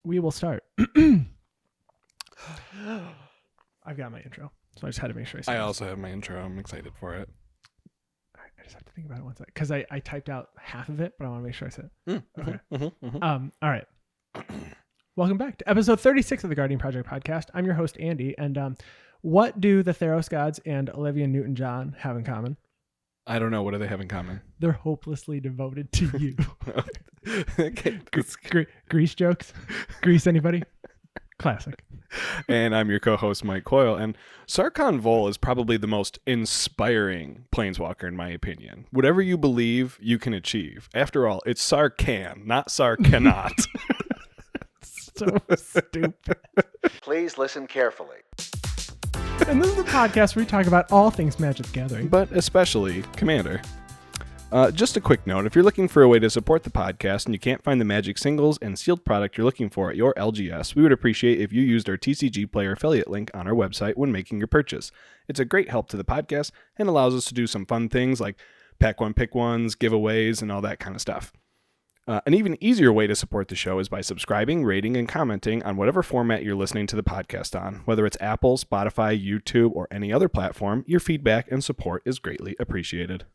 we will start. I've got my intro, so I just had to make sure I said I it. also have my intro. I'm excited for it. I just have to think about it one second because I typed out half of it, but I want to make sure I said it. Okay. All right. Welcome back to episode 36 of the Guardian Project podcast. I'm your host, Andy. And what do the Theros gods and Olivia Newton-John have in common? I don't know. What do they have in common? They're hopelessly devoted to you. Okay. Grease jokes? Grease anybody? Classic. And I'm your co-host, Mike Coyle. And Sarkhan Vol is probably the most inspiring planeswalker, in my opinion. Whatever you believe, you can achieve. After all, it's Sarkhan, not Sarkhanot. So stupid. Please listen carefully. And this is the podcast where we talk about all things Magic the Gathering. But especially Commander. Just a quick note, if you're looking for a way to support the podcast and you can't find the Magic singles and sealed product you're looking for at your LGS, we would appreciate if you used our TCG Player affiliate link on our website when making your purchase. It's a great help to the podcast and allows us to do some fun things like pack one, pick ones, giveaways, and all that kind of stuff. An even easier way to support the show is by subscribing, rating, and commenting on whatever format you're listening to the podcast on. Whether it's Apple, Spotify, YouTube, or any other platform, your feedback and support is greatly appreciated.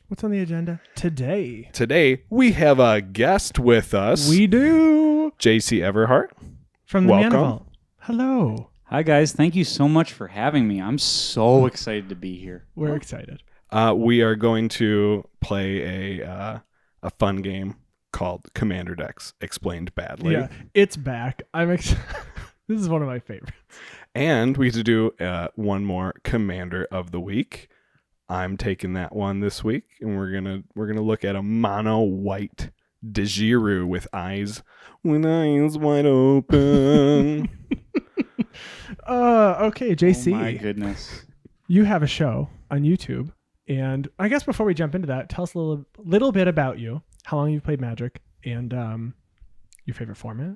What's on the agenda today? Today, we have a guest with us. We do. JC Everhart. From the Welcome. Mana Vault. Hello. Hi, guys. Thank you so much for having me. I'm so excited to be here. We're excited. We are going to play a fun game called Commander Decks Explained Badly. Yeah, it's back. I'm excited. This is one of my favorites. And we get to do one more Commander of the Week. I'm taking that one this week, and we're gonna look at a mono white Jahzzar with eyes wide open. Okay, JC. Oh, my goodness. You have a show on YouTube, and I guess before we jump into that, tell us a little bit about you, how long you've played Magic, and your favorite format.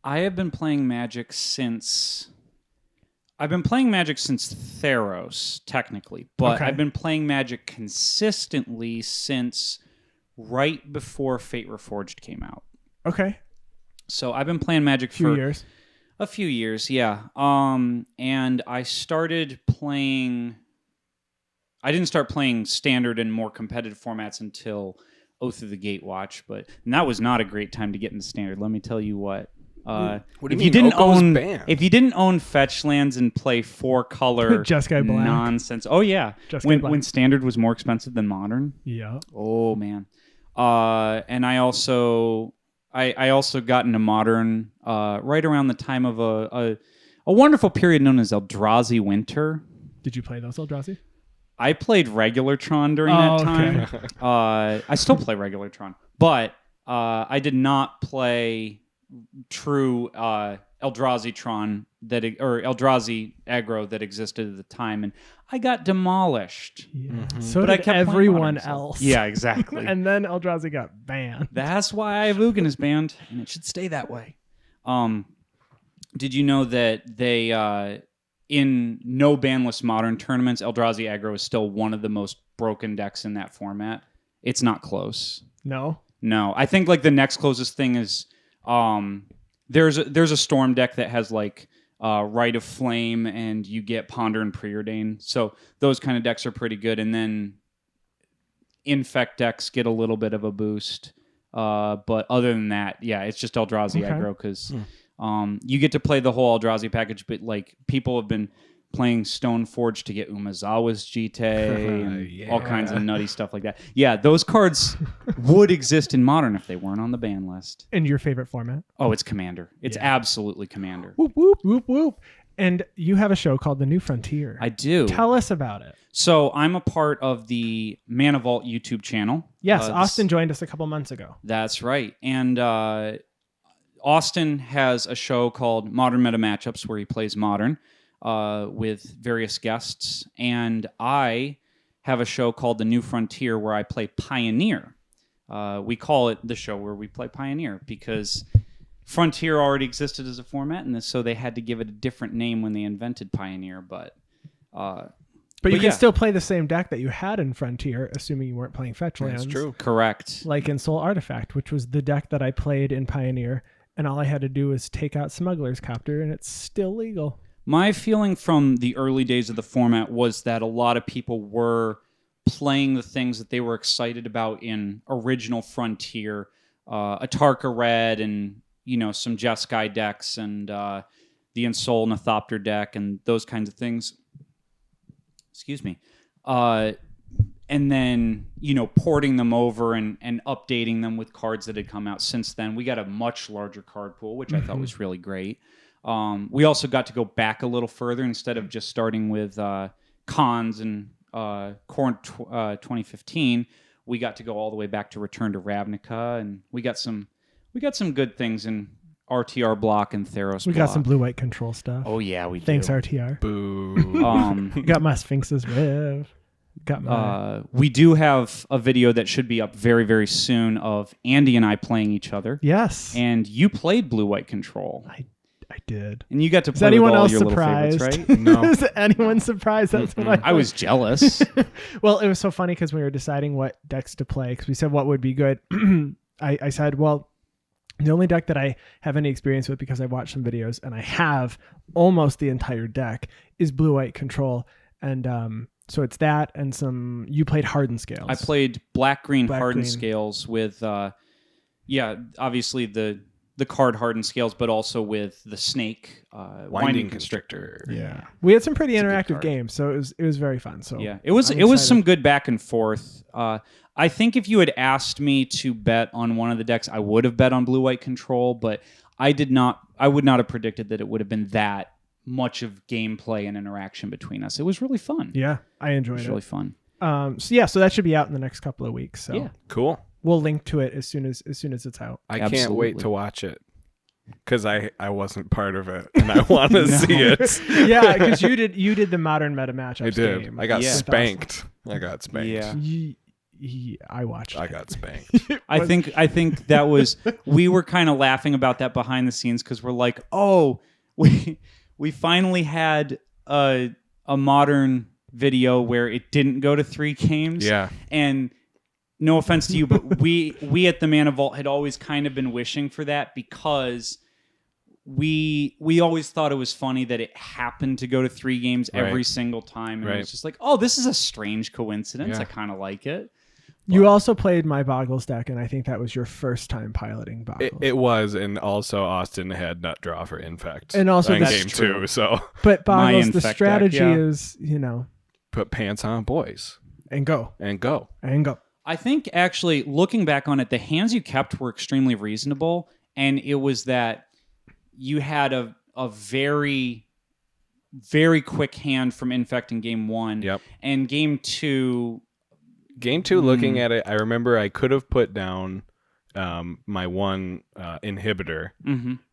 I have been playing Magic since... I've been playing Magic since Theros, technically, but Okay. I've been playing Magic consistently since right before Fate Reforged came out. Okay, So I've been playing Magic few for years. a few years, yeah. And I started playing... I didn't start playing standard and more competitive formats until Oath of the Gatewatch, and that was not a great time to get into standard. Let me tell you what. What do If you you mean? didn't Oko was own, banned. if you didn't own fetch lands and play 4-color Jeskai Black. nonsense, oh yeah, Jeskai Black. when standard was more expensive than modern, Yeah. oh man. And I also got into modern right around the time of a wonderful period known as Eldrazi Winter. Did you play those, Eldrazi? I played regular Tron during that okay. time. I still play regular Tron, but I did not play true Eldrazi Tron or Eldrazi aggro that existed at the time, and I got demolished. Yeah. So But I did kept playing everyone modern, so- else. Yeah, exactly. And then Eldrazi got banned. That's why Ivugan is banned, and it should stay that way. Did you know that they in no banless modern tournaments, Eldrazi aggro is still one of the most broken decks in that format? It's not close. No. No, I think like the next closest thing is there's a Storm deck that has like Rite of Flame, and you get Ponder and Preordain. So those kind of decks are pretty good, and then Infect decks get a little bit of a boost. But other than that, yeah, it's just Eldrazi Okay. aggro because you get to play the whole Eldrazi package. But like people have been playing Stoneforge to get Umezawa's Jite and all kinds of nutty stuff like that. Yeah, those cards would exist in Modern if they weren't on the ban list. And your favorite format? Oh, it's Commander. It's absolutely Commander. Whoop, whoop, whoop, whoop. And you have a show called The New Frontier. I do. Tell us about it. So I'm a part of the Mana Vault YouTube channel. Yes, Austin joined us a couple months ago. That's right. And Austin has a show called Modern Meta Matchups where he plays Modern with various guests. And I have a show called The New Frontier where I play Pioneer. We call it the show where we play Pioneer because Frontier already existed as a format, and so they had to give it a different name when they invented Pioneer. But But you yeah. can still play the same deck that you had in Frontier, assuming you weren't playing fetch lands. That's true. Correct. Like in Soul Artifact, which was the deck that I played in Pioneer. and all I had to do was take out Smuggler's Copter, and it's still legal. My feeling from the early days of the format was that a lot of people were playing the things that they were excited about in original Frontier, Atarka Red, and some Jeskai decks, and the Ensol Nathopter deck, and those kinds of things. Excuse me. And then, porting them over and updating them with cards that had come out since then. We got a much larger card pool, which I thought was really great. We also got to go back a little further instead of just starting with Cons and Corn 2015. We got to go all the way back to Return to Ravnica, and we got some good things in RTR block and Theros block. We got some blue-white control stuff. Oh yeah, we do. Thanks, RTR. Boo. Got my Sphinx's Riv. Got my... we do have a video that should be up very, very soon of Andy and I playing each other. Yes. And you played blue-white control. I did. And you got to Is play anyone with all else your surprised? little favorites, right? No. Is anyone surprised? That's what I was jealous. Well, it was so funny because we were deciding what decks to play because we said what would be good. I said, well, the only deck that I have any experience with because I watched some videos and I have almost the entire deck is blue-white control. And so it's that and some... You played Hardened Scales. I played black-green Hardened Green. Scales with, obviously the card Hardened Scales, but also with the snake Winding Constrictor. Yeah. We had some pretty It's a good interactive card. games, so it was very fun. So yeah, it was I'm some excited. good back and forth. I think if you had asked me to bet on one of the decks, I would have bet on blue-white control, but I would not have predicted that it would have been that much of gameplay and interaction between us. It was really fun. Yeah, I enjoyed It was it. really fun. So that should be out in the next couple of weeks. So Yeah. Cool. we'll link to it as soon as it's out. I can't Absolutely. wait to watch it because I wasn't part of it and I want to see it. Yeah, because you did the modern meta matchups. I did. Game. I got Yeah. spanked. I got spanked. Yeah. I watched. I it. got spanked. I think that was, we were kind of laughing about that behind the scenes because we're like, oh, we finally had a modern video where it didn't go to 3 games. Yeah. And no offense to you, but we at the Mana Vault had always kind of been wishing for that because we always thought it was funny that it happened to go to 3 games every Right. single time. And Right. it was just like, oh, this is a strange coincidence. Yeah. I kind of like it. You also played my Boggles deck, and I think that was your first time piloting Boggles. It was, and also Austin had Nut Draw for Infect. And also on that's game true. 2, so But My Boggles, the Infect deck, strategy yeah. is, put pants on, boys, and go. and go. I think actually looking back on it, the hands you kept were extremely reasonable, and it was that you had a very, very quick hand from Infect in game 1. Yep. And game 2, Game 2, looking at it, I remember I could have put down my one inhibitor,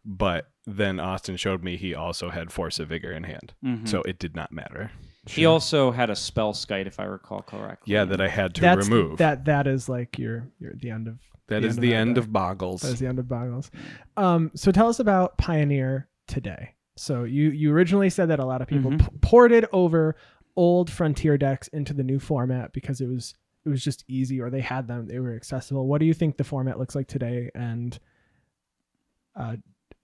but then Austin showed me he also had Force of Vigor in hand, so it did not matter. he also had a spell skite, if I recall correctly. Yeah, that I had to That's remove. that is like your the end of. That is the end deck. of Boggles. That is the end of Boggles. So tell us about Pioneer today. So you originally said that a lot of people ported over old Frontier decks into the new format because it was just easy, or they had them, they were accessible. What do you think the format looks like today, and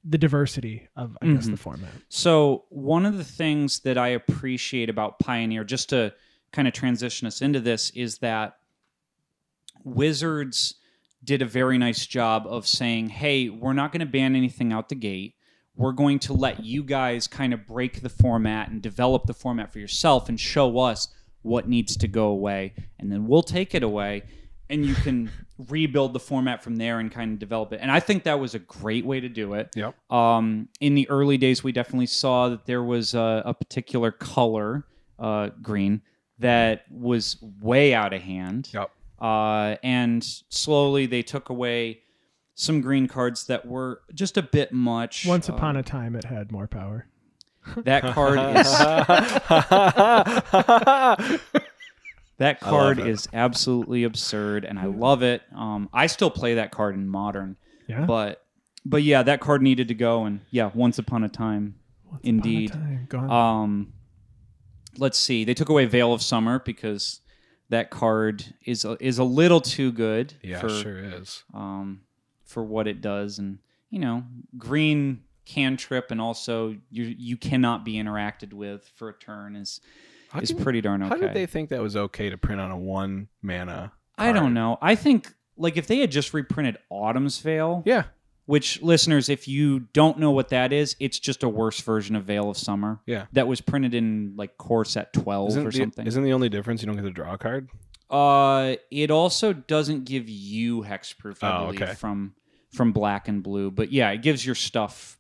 the diversity of, I guess, the format? So one of the things that I appreciate about Pioneer, just to kind of transition us into this, is that Wizards did a very nice job of saying, hey, we're not going to ban anything out the gate. We're going to let you guys kind of break the format and develop the format for yourself and show us what needs to go away, and then we'll take it away, and you can rebuild the format from there and kind of develop it. And I think that was a great way to do it. Yep. In the early days, we definitely saw that there was a particular color, green, that was way out of hand. Yep. And slowly they took away some green cards that were just a bit much. Once upon a time, it had more power. That card is absolutely absurd, and I love it. I still play that card in Modern. Yeah. But yeah, that card needed to go, and yeah, Once Upon a Time, indeed. Upon a time. Gone. Let's see. They took away Veil of Summer because that card is a little too good. Yeah, for, sure is. For what it does, and green cantrip, and also you cannot be interacted with for a turn is pretty darn okay. How did they think that was okay to print on a 1 mana card? I don't know. I think like if they had just reprinted Autumn's Veil, Yeah. which listeners, if you don't know what that is, it's just a worse version of Veil of Summer. Yeah. That was printed in like core set 12 something. Isn't the only difference you don't get to draw a card? It also doesn't give you hexproof, I believe, from black and blue. But yeah, it gives your stuff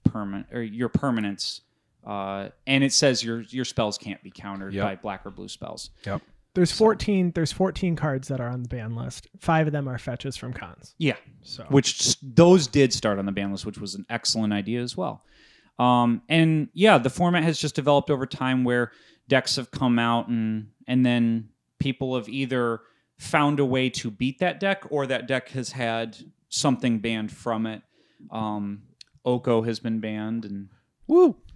your permanents, and it says your spells can't be countered by black or blue spells. Yep. There's 14 cards that are on the ban list. 5 of them are fetches from cons. Yeah. So which those did start on the ban list, which was an excellent idea as well. And yeah, the format has just developed over time where decks have come out and then people have either found a way to beat that deck or that deck has had something banned from it. Oko has been banned and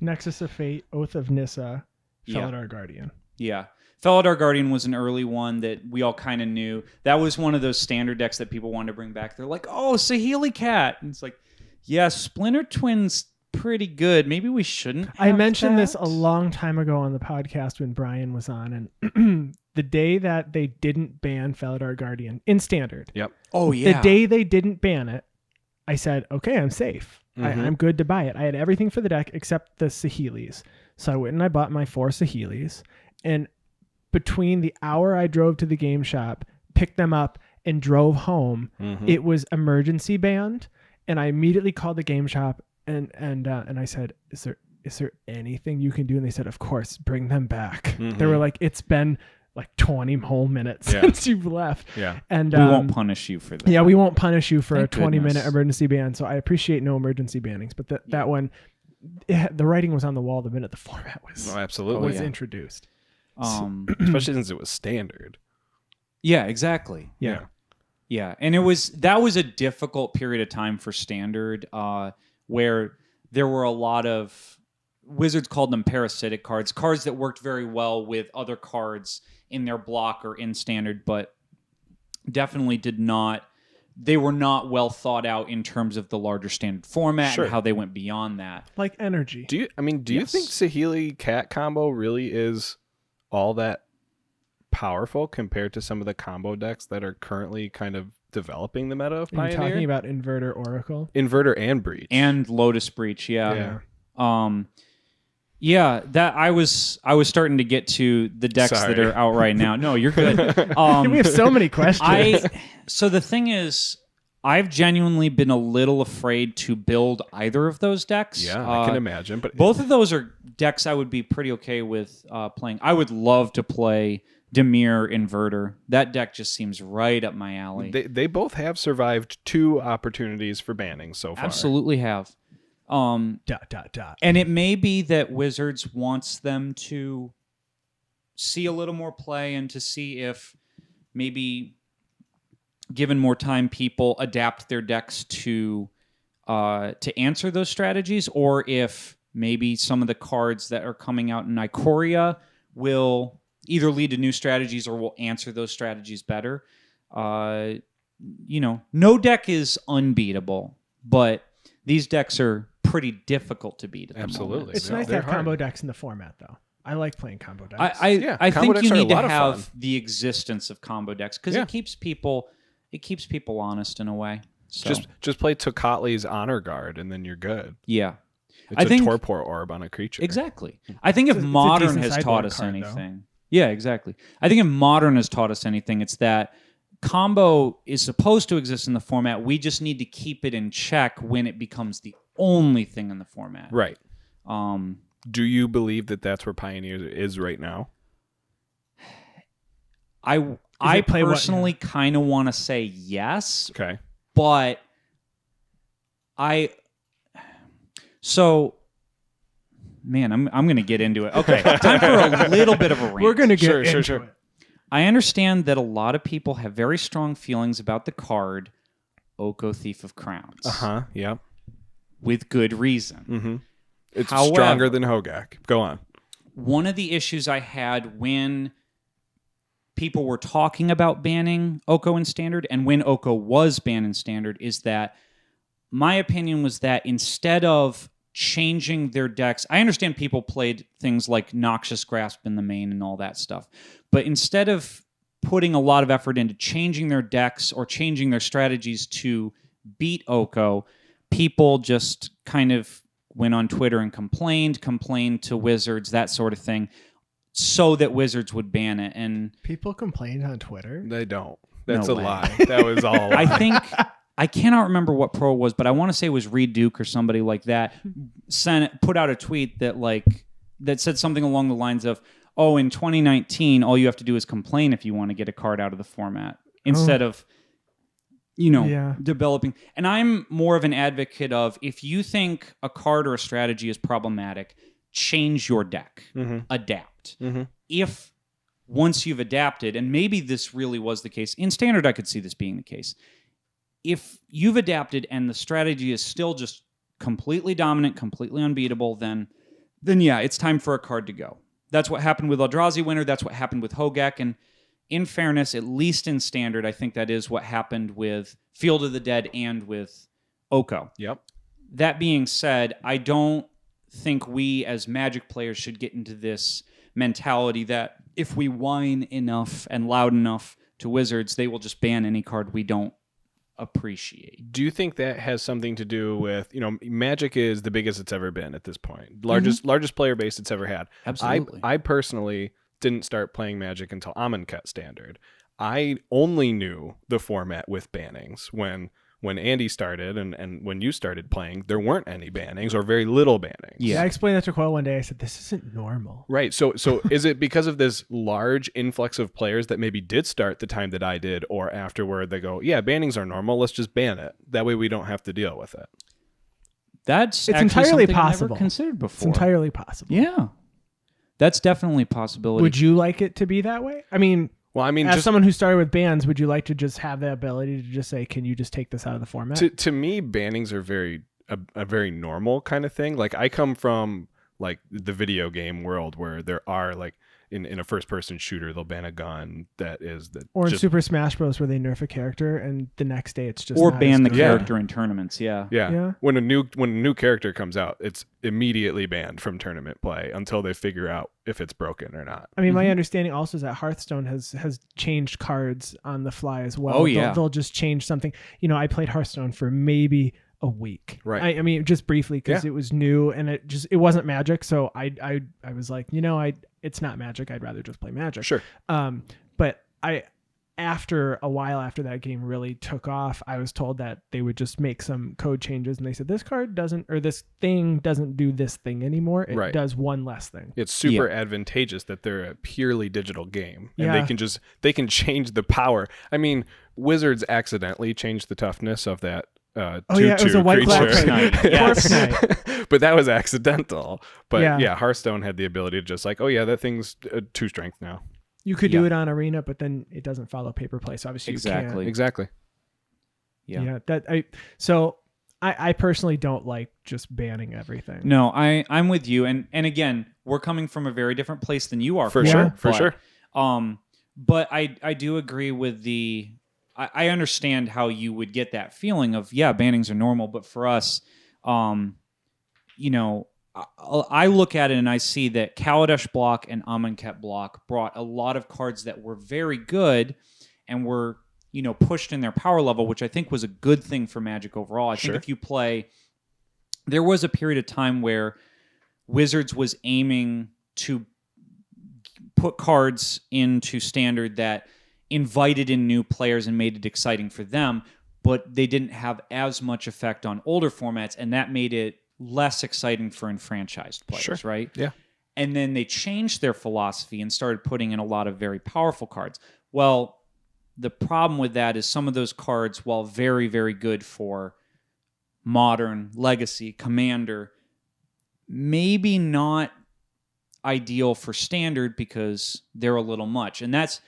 Nexus of Fate, Oath of Nissa, Felidar Guardian. Yeah. Felidar Guardian was an early one that we all kind of knew. That was one of those standard decks that people wanted to bring back. They're like, oh, Saheeli Cat. And it's like, yeah, Splinter Twin's pretty good. Maybe we shouldn't. I mentioned this a long time ago on the podcast when Brian was on. And the day that they didn't ban Felidar Guardian in standard. Yep. Oh, yeah. The day they didn't ban it, I said, okay, I'm safe. Mm-hmm. I'm good to buy it. I had everything for the deck except the Saheelis. So I went and I bought my 4 Saheelis. And between the hour I drove to the game shop, picked them up, and drove home, it was emergency banned. And I immediately called the game shop and I said, is there anything you can do? And they said, of course, bring them back. They were like, it's been like 20 whole minutes since you've left. Yeah. And we won't punish you for that. Yeah, we won't punish you for Thank a 20-minute goodness. emergency ban. So I appreciate no emergency bannings. But that one, the writing was on the wall the minute the format was, absolutely. Introduced. Especially since it was standard. Yeah, exactly. Yeah. Yeah, and that was a difficult period of time for standard, where there were a lot of Wizards called them parasitic cards that worked very well with other cards in their block or in standard, but definitely they were not well thought out in terms of the larger standard format and how they went beyond that. Like energy. Do you think Saheeli Cat combo really is all that powerful compared to some of the combo decks that are currently kind of developing the meta of Pioneer? You're talking about Inverter Oracle? Inverter and Breach. And Lotus Breach, yeah. That I was starting to get to the decks that are out right now. No, you're good. We have so many questions. So the thing is, I've genuinely been a little afraid to build either of those decks. Yeah, I can imagine. But both of those are decks I would be pretty okay with playing. I would love to play Dimir Inverter. That deck just seems right up my alley. They both have survived 2 opportunities for banning so far. Absolutely have. And it may be that Wizards wants them to see a little more play and to see if maybe given more time, people adapt their decks to answer those strategies, or if maybe some of the cards that are coming out in Ikoria will either lead to new strategies or will answer those strategies better. No deck is unbeatable, but these decks are pretty difficult to beat at the moment. It's nice to have combo decks in the format, though. I like playing combo decks. I think you need to have the existence of combo decks because it keeps people honest in a way. So. Just play Tocatli's Honor Guard and then you're good. Yeah. It's a torpor orb on a creature. Exactly. I think if Modern has taught us anything. Yeah, exactly. I think if Modern has taught us anything, it's that combo is supposed to exist in the format. We just need to keep it in check when it becomes the only thing in the format. Right. Do you believe that that's where Pioneer is right now? I personally kind of want to say yes. Okay. But man, I'm going to get into it. Okay, time for a little bit of a rant. We're going to get into it. I understand that a lot of people have very strong feelings about the card Oko Thief of Crowns. Yeah. With good reason. Mm-hmm. It's stronger than Hogak. Go on. One of the issues I had when people were talking about banning Oko in Standard and when Oko was banned in Standard is that my opinion was that instead of changing their decks, I understand people played things like Noxious Grasp in the main and all that stuff, but instead of putting a lot of effort into changing their decks or changing their strategies to beat Oko, people just kind of went on Twitter and complained to Wizards, that sort of thing, so that Wizards would ban it. And people complained on Twitter? They don't. That's No a way. lie. That was all a lie. I think, I cannot remember what pro it was, but I want to say it was Reed Duke or somebody like that put out a tweet that said something along the lines of, oh, in 2019, all you have to do is complain if you want to get a card out of the format instead of, developing. And I'm more of an advocate of, if you think a card or a strategy is problematic, change your deck, adapt. If once you've adapted, and maybe this really was the case, in Standard I could see this being the case, if you've adapted and the strategy is still just completely dominant, completely unbeatable, then yeah, it's time for a card to go. That's what happened with Eldrazi Winter. That's what happened with Hogak. And in fairness, at least in Standard, I think that is what happened with Field of the Dead and with Oko. Yep. That being said, I don't think we as Magic players should get into this mentality that if we whine enough and loud enough to Wizards, they will just ban any card we don't appreciate. Do you think that has something to do with, Magic is the biggest it's ever been at this point, largest player base it's ever had? Absolutely. I personally didn't start playing Magic until Amonkhet Standard. I only knew the format with bannings when Andy started and when you started playing. There weren't any bannings or very little bannings. Yeah, I explained that to Quell one day. I said, this isn't normal. Right. So is it because of this large influx of players that maybe did start the time that I did, or afterward they go, yeah, bannings are normal, let's just ban it. That way we don't have to deal with it. It's entirely possible. I never possible. Considered before. It's entirely possible. Yeah. That's definitely a possibility. Would you like it to be that way? I mean, as just someone who started with bans, would you like to just have the ability to just say, can you just take this out of the format? To me, bannings are a very normal kind of thing. Like, I come from like the video game world where there are like in a first person shooter, they'll ban a gun that is the or in Super Smash Bros. Where they nerf a character and the next day it's just or not ban as the good. character in tournaments. Yeah. When a new character comes out, it's immediately banned from tournament play until they figure out if it's broken or not. I mean, my understanding also is that Hearthstone has changed cards on the fly as well. Oh, yeah. They'll just change something. I played Hearthstone for maybe a week. Right. I mean, just briefly because it was new and it wasn't Magic. So I was like, it's not Magic. I'd rather just play Magic. Sure. But after a while after that game really took off, I was told that they would just make some code changes and they said this card doesn't, or this thing doesn't do this thing anymore. It does one less thing. It's super advantageous that they're a purely digital game and Yeah. they can change the power. I mean, Wizards accidentally changed the toughness of that 2/2 it was a white creature. Corpse Knight. Yes. Corpse Knight. But that was accidental. But Yeah. Hearthstone had the ability to just like, oh yeah, that thing's 2 strength now. You could do it on Arena, but then it doesn't follow paper play. So obviously you can't. Exactly. Yeah. I personally don't like just banning everything. No, I'm with you. And again, we're coming from a very different place than you are. For Yeah. sure. But I do agree with I understand how you would get that feeling of, bannings are normal. But for us, I look at it and I see that Kaladesh block and Amonkhet block brought a lot of cards that were very good and were, pushed in their power level, which I think was a good thing for Magic overall. I think if you play, there was a period of time where Wizards was aiming to put cards into Standard that invited in new players and made it exciting for them, but they didn't have as much effect on older formats, and that made it less exciting for enfranchised players, right? Yeah. And then they changed their philosophy and started putting in a lot of very powerful cards. Well, the problem with that is some of those cards, while very, very good for Modern, Legacy, Commander, maybe not ideal for Standard because they're a little much. And that's,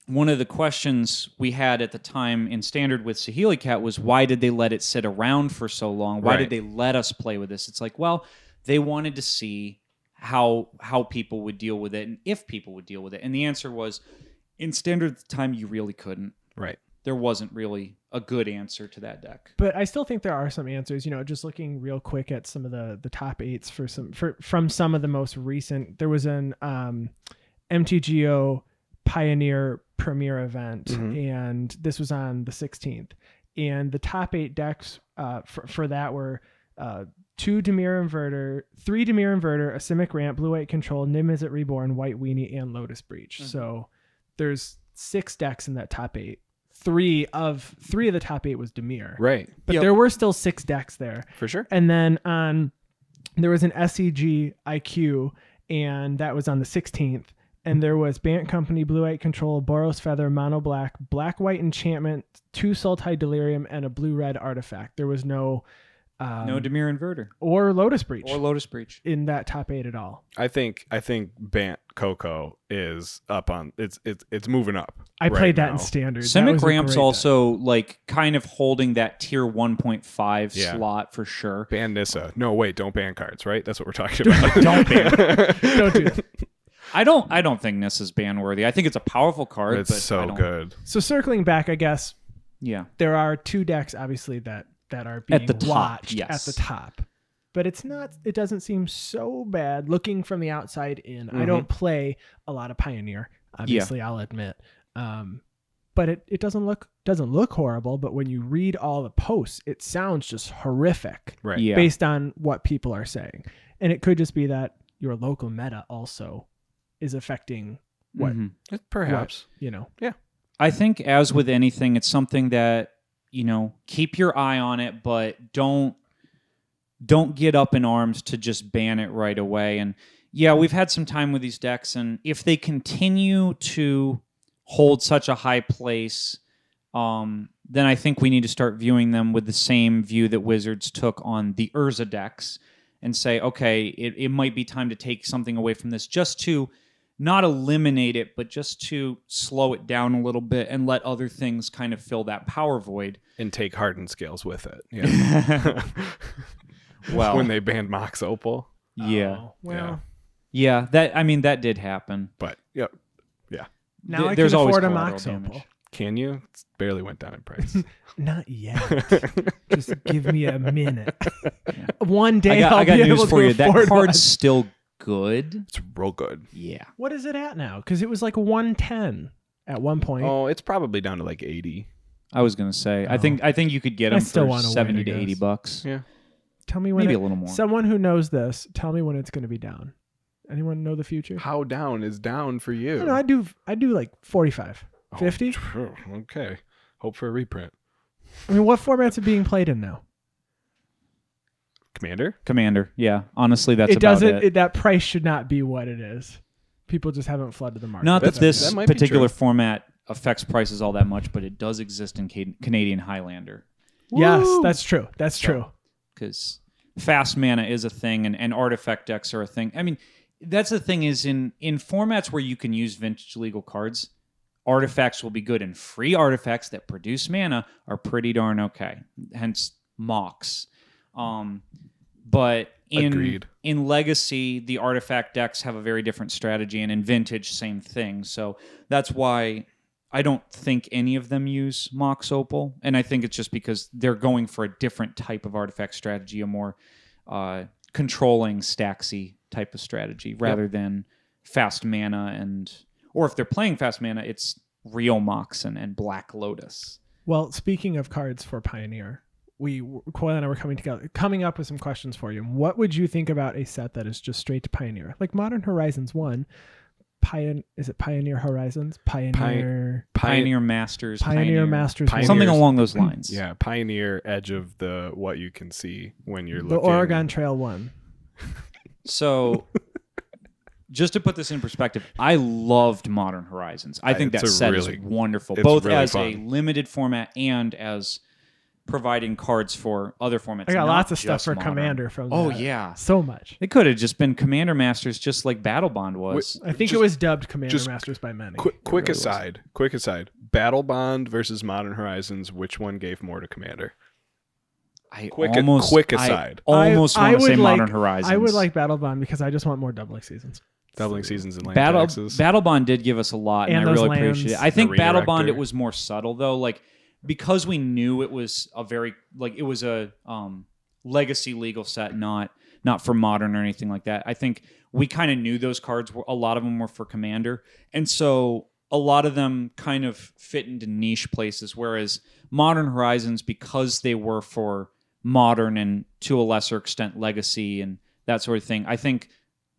one of the questions we had at the time in Standard with Saheeli Cat was, why did they let it sit around for so long? Why did they let us play with this? It's like, well, they wanted to see how people would deal with it and if people would deal with it. And the answer was, in Standard at the time, you really couldn't. Right. There wasn't really a good answer to that deck. But I still think there are some answers. Just looking real quick at some of the top 8s from some of the most recent. There was an MTGO Pioneer Premier event, and this was on the 16th. And the top 8 decks for that were 2 Dimir Inverter, 3 Dimir Inverter, a Simic Ramp, Blue-White Control, Niv-Mizzet Reborn, White Weenie, and Lotus Breach. So there's 6 decks in that top 8. 3 of the top 8 was Dimir. Right. But there were still 6 decks there. For sure. And then there was an SCG IQ, and that was on the 16th. And there was Bant Company, Blue-White Control, Boros Feather, Mono Black, Black-White Enchantment, 2 Sultai Delirium, and a Blue-Red Artifact. There was no Dimir Inverter or Lotus Breach in that top 8 at all. I think Bant Coco is up on it's moving up. I played that in Standard. Simic Ramp's also like kind of holding that tier 1.5 slot for sure. Ban Nissa. No, wait, don't ban cards, right? That's what we're talking about. Don't ban. Don't do that. I don't think Nissa's ban worthy. I think it's a powerful card. It's but so good. So circling back, I guess. Yeah. There are 2 decks obviously that are being at the top, watched at the top. But it doesn't seem so bad looking from the outside in. I don't play a lot of Pioneer, obviously, I'll admit. But it doesn't look horrible, but when you read all the posts, it sounds just horrific. Right. Yeah. Based on what people are saying. And it could just be that your local meta also is affecting what perhaps. Yeah. I think as with anything, it's something that, keep your eye on it, but don't get up in arms to just ban it right away. And yeah, we've had some time with these decks, and if they continue to hold such a high place, then I think we need to start viewing them with the same view that Wizards took on the Urza decks and say, okay, it might be time to take something away from this just to not eliminate it, but just to slow it down a little bit and let other things kind of fill that power void. And take hardened scales with it. Yeah. Well, when they banned Mox Opal. Yeah. Oh, well. Yeah, that did happen. But yeah. Now I There's can always afford a collateral Mox damage. Opal. Can you? It barely went down in price. Not yet. Just give me a minute. One day I got be news able for to you. That afford card's one. still good. It's real good. Yeah. What is it at now? Because it was like 110 at one point. Oh, it's probably down to like 80. I was gonna say. Oh. I think you could get I them still for want to $70 win, to I guess. $80. Yeah. Tell me when Maybe a little more. Someone who knows this, tell me when it's going to be down. Anyone know the future? How down is down for you? I don't know, I do like 45, 50. Okay. Hope for a reprint. I mean, what formats are being played in now? Commander. Yeah. Honestly, that's It about doesn't. it. That price should not be what it is. People just haven't flooded the market. Not that this that might be particular true. format affects prices all that much, but it does exist in Canadian Highlander. Yes, Woo! that's true. That's true. Because fast mana is a thing, and artifact decks are a thing. I mean, that's the thing is in formats where you can use vintage legal cards, artifacts will be good, and free artifacts that produce mana are pretty darn okay. Hence, Mox. But Agreed. in Legacy, the artifact decks have a very different strategy, and in Vintage, same thing. So that's why I don't think any of them use Mox Opal, and I think it's just because they're going for a different type of artifact strategy, a more controlling Staxy type of strategy, rather than fast mana or if they're playing fast mana, it's real Mox and Black Lotus. Well, speaking of cards for Pioneer, Coyle and I were coming up with some questions for you. What would you think about a set that is just straight to Pioneer, like Modern Horizons 1? Is it Pioneer Horizons? Pioneer Masters. Pioneer Masters. Something along those lines. Yeah, Pioneer Edge of the what you can see when you're The looking. Oregon Trail 1. So, just to put this in perspective, I loved Modern Horizons. I think that set is wonderful, both really as fun. a limited format and as providing cards for other formats. I got not lots of stuff just for Modern. Commander from Oh, that. yeah. So much. It could have just been Commander Masters, just like Battle Bond was. I think it was dubbed Commander Masters by many. Quick aside. Battle Bond versus Modern Horizons. Which one gave more to Commander? Quick aside. I almost want to say Modern Horizons. I would like Battle Bond because I just want more doubling seasons. Doubling seasons and land taxes. Battle Bond did give us a lot, and I those really lands. appreciate it. I think The Battle Redirector. Bond, it was more subtle, though. Like, because we knew it was a very it was a legacy legal set, not for modern or anything like that. I think we kind of knew those cards a lot of them were for Commander, and so a lot of them kind of fit into niche places. Whereas Modern Horizons, because they were for modern and to a lesser extent legacy and that sort of thing, I think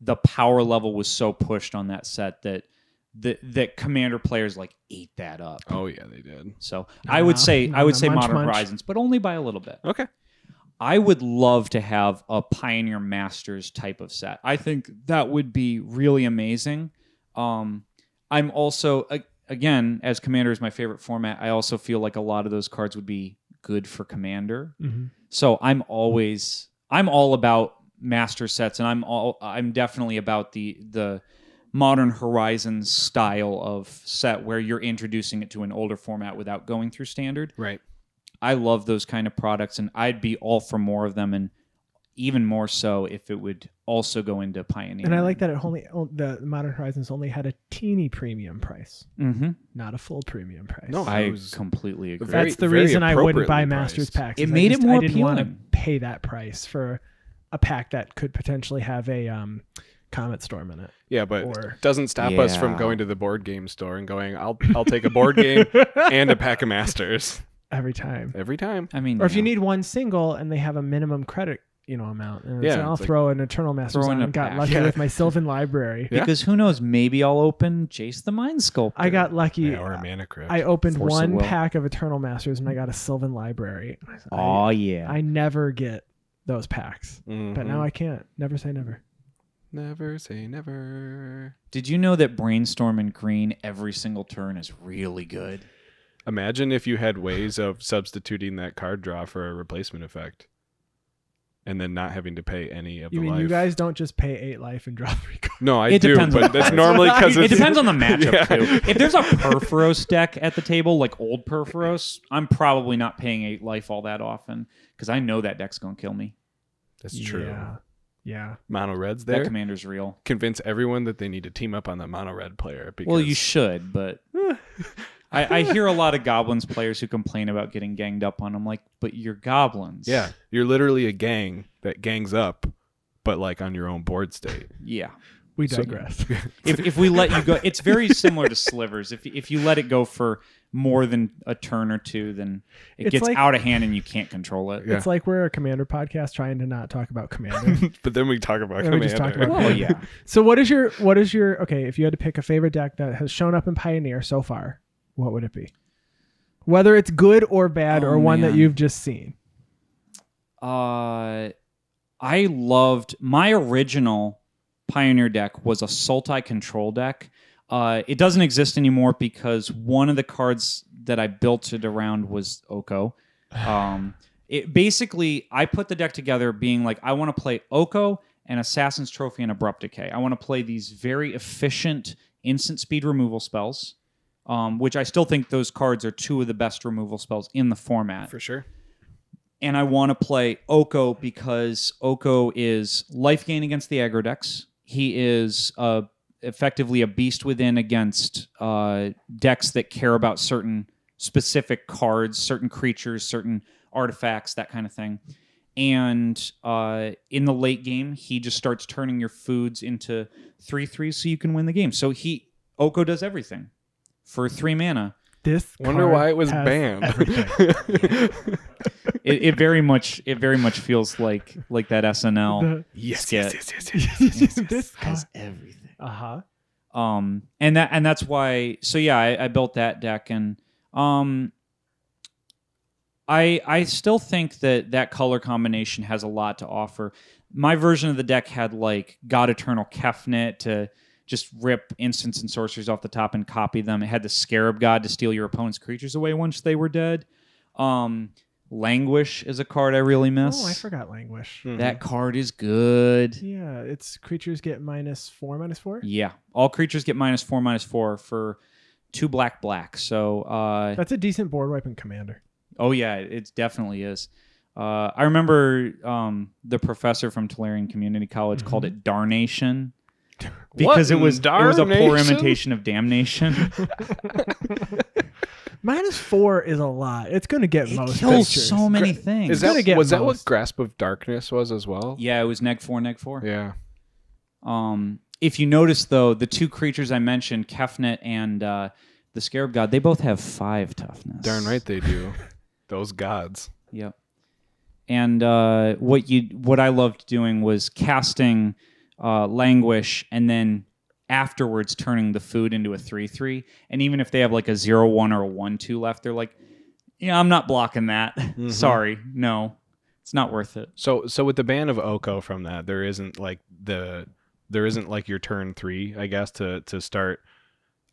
the power level was so pushed on that set that Commander players ate that up. Oh yeah, they did. So I would say Modern munch. Horizons, but only by a little bit. Okay. I would love to have a Pioneer Masters type of set. I think that would be really amazing. I'm also, again, as Commander is my favorite format, I also feel like a lot of those cards would be good for Commander. Mm-hmm. So I'm all about Master sets, and I'm definitely about the Modern Horizons style of set where you're introducing it to an older format without going through Standard. Right. I love those kind of products, and I'd be all for more of them, and even more so if it would also go into Pioneer. And I like that the Modern Horizons only had a teeny premium price, not a full premium price. No, I completely agree. That's the reason I wouldn't buy Masters packs. It made it more I didn't want to appealing. pay that price for a pack that could potentially have a Comet Storm in it. Yeah, but it doesn't stop us from going to the board game store and going, I'll take a board game and a pack of Masters. Every time. I mean, or if you need one single and they have a minimum credit, amount, and so I'll throw an Eternal Masters on. Got lucky with my Sylvan Library. Because who knows? Maybe I'll open Jace the Mind Sculptor. I got lucky. Or a Mana Crypt. I opened one pack of Eternal Masters and I got a Sylvan Library. I never get those packs, but now I can't. Never say never. Never say never. Did you know that Brainstorm in green every single turn is really good? Imagine if you had ways of substituting that card draw for a replacement effect and then not having to pay any of the life. You guys don't just pay 8 life and draw 3 cards? No, I do, but that's normally because it depends on the matchup, too. If there's a Perforos deck at the table, like old Perforos, I'm probably not paying 8 life all that often because I know that deck's going to kill me. That's true. Yeah. Mono Red's there. That Commander's real. Convince everyone that they need to team up on that Mono Red player. Because... Well, you should, but... I hear a lot of Goblins players who complain about getting ganged up on. I'm like, but you're Goblins. Yeah, you're literally a gang that gangs up, but on your own board state. Yeah. We digress. If we let you go, it's very similar to Slivers. If you let it go for more than a turn or two, then it gets out of hand and you can't control it. Yeah. It's like we're a Commander podcast trying to not talk about Commander. But then we talk about Commander. We just talk about yeah. So what is your okay, if you had to pick a favorite deck that has shown up in Pioneer so far, what would it be? Whether it's good or bad or one that you've just seen. I loved my original Pioneer deck was a Sultai control deck. It doesn't exist anymore because one of the cards that I built it around was Oko. Basically, I put the deck together being like, I want to play Oko and Assassin's Trophy and Abrupt Decay. I want to play these very efficient instant speed removal spells. Which I still think those cards are 2 of the best removal spells in the format. For sure. And I want to play Oko because Oko is life gain against the aggro decks. He is effectively a beast within against decks that care about certain specific cards, certain creatures, certain artifacts, that kind of thing. And in the late game, he just starts turning your foods into 3/3 so you can win the game. So Oko does everything. For 3 mana. Wonder why it was banned. It very much feels like that SNL skit. Yes. This has everything. And that's why. So yeah, I built that deck, and I still think that color combination has a lot to offer. My version of the deck had God Eternal Kefnet to just rip instants and sorceries off the top and copy them. It had the Scarab God to steal your opponent's creatures away once they were dead. Languish is a card I really miss. Oh, I forgot Languish. Mm-hmm. That card is good. Yeah, it's creatures get -4/-4? Yeah. All creatures get -4/-4 for 2 black. So that's a decent board wipe in Commander. Oh yeah, it definitely is. I remember the professor from Tolarian Community College called it Darnation. Because it was a poor imitation of Damnation. -4 is a lot. It's going to get It most kills creatures. so many things. Was that what Grasp of Darkness was as well? Yeah, it was neg 4. Yeah. If you notice, though, the 2 creatures I mentioned, Kefnet and the Scarab God, they both have 5 toughness. Darn right they do. Those gods. Yep. And what I loved doing was casting Languish and then afterwards turning the food into a 3/3. And even if they have like a 0/1 or a 1/2 left, they're like, yeah, I'm not blocking that. Sorry, no, it's not worth it. So with the ban of Oko from that, there isn't like your turn 3, I guess, to start.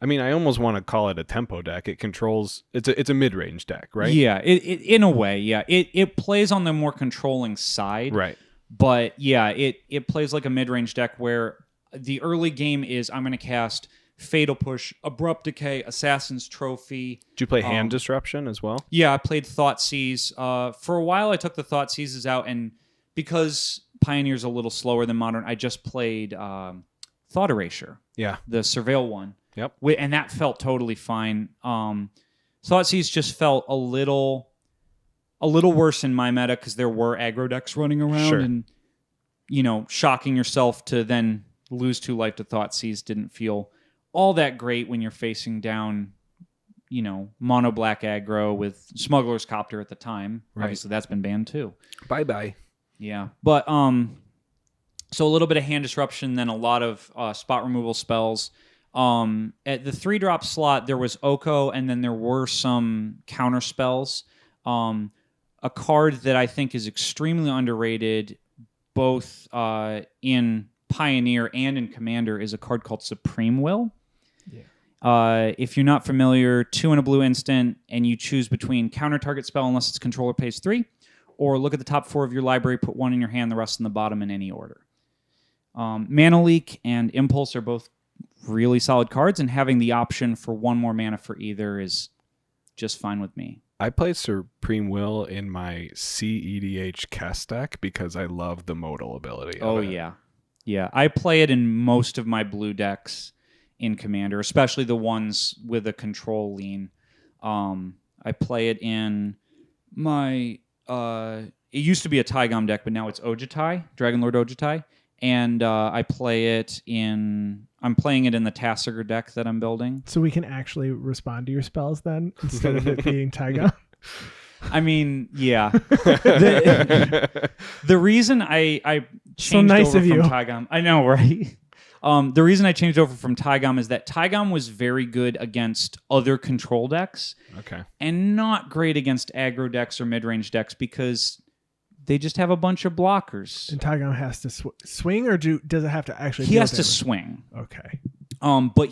I mean, I almost want to call it a tempo deck. It controls. It's a mid range deck, right? Yeah, it in a way, yeah. It plays on the more controlling side, right? But yeah, it plays like a mid range deck where the early game is I'm going to cast Fatal Push, Abrupt Decay, Assassin's Trophy. Did you play Hand Disruption as well? Yeah, I played Thoughtseize. For a while, I took the Thoughtseizes out, and because Pioneer's a little slower than Modern, I just played Thought Erasure. Yeah. The Surveil one. Yep. And that felt totally fine. Thoughtseize just felt a little worse in my meta because there were aggro decks running around, and shocking yourself to then lose 2 life to Thoughtseize didn't feel all that great when you're facing down, mono black aggro with Smuggler's Copter at the time. Right. Obviously, that's been banned too. Bye. Yeah, but so a little bit of Hand Disruption, then a lot of spot removal spells. At the 3-drop slot, there was Oko, and then there were some counter spells. A card that I think is extremely underrated, both in Pioneer and in Commander, is a card called Supreme Will. Yeah. If you're not familiar, 2 and a blue instant, and you choose between counter target spell unless its controller pays 3, or look at the top 4 of your library, put 1 in your hand, the rest in the bottom in any order. Mana Leak and Impulse are both really solid cards, and having the option for 1 more mana for either is just fine with me. I play Supreme Will in my CEDH Kess deck because I love the modal ability. Yeah. I play it in most of my blue decks in Commander, especially the ones with a control lean. I play it in my... it used to be a Taigam deck, but now it's Ojutai, Dragonlord Ojutai. And I'm playing it in the Tassiger deck that I'm building. So we can actually respond to your spells then, instead of it being Taiga? I mean, yeah. The reason I changed over from Taigam... I know, right? The reason I changed over from Taigam is that Taigam was very good against other control decks. Okay. And not great against aggro decks or mid-range decks because... they just have a bunch of blockers. And Taigam has to swing, or does it have to actually? He has to swing. Okay. But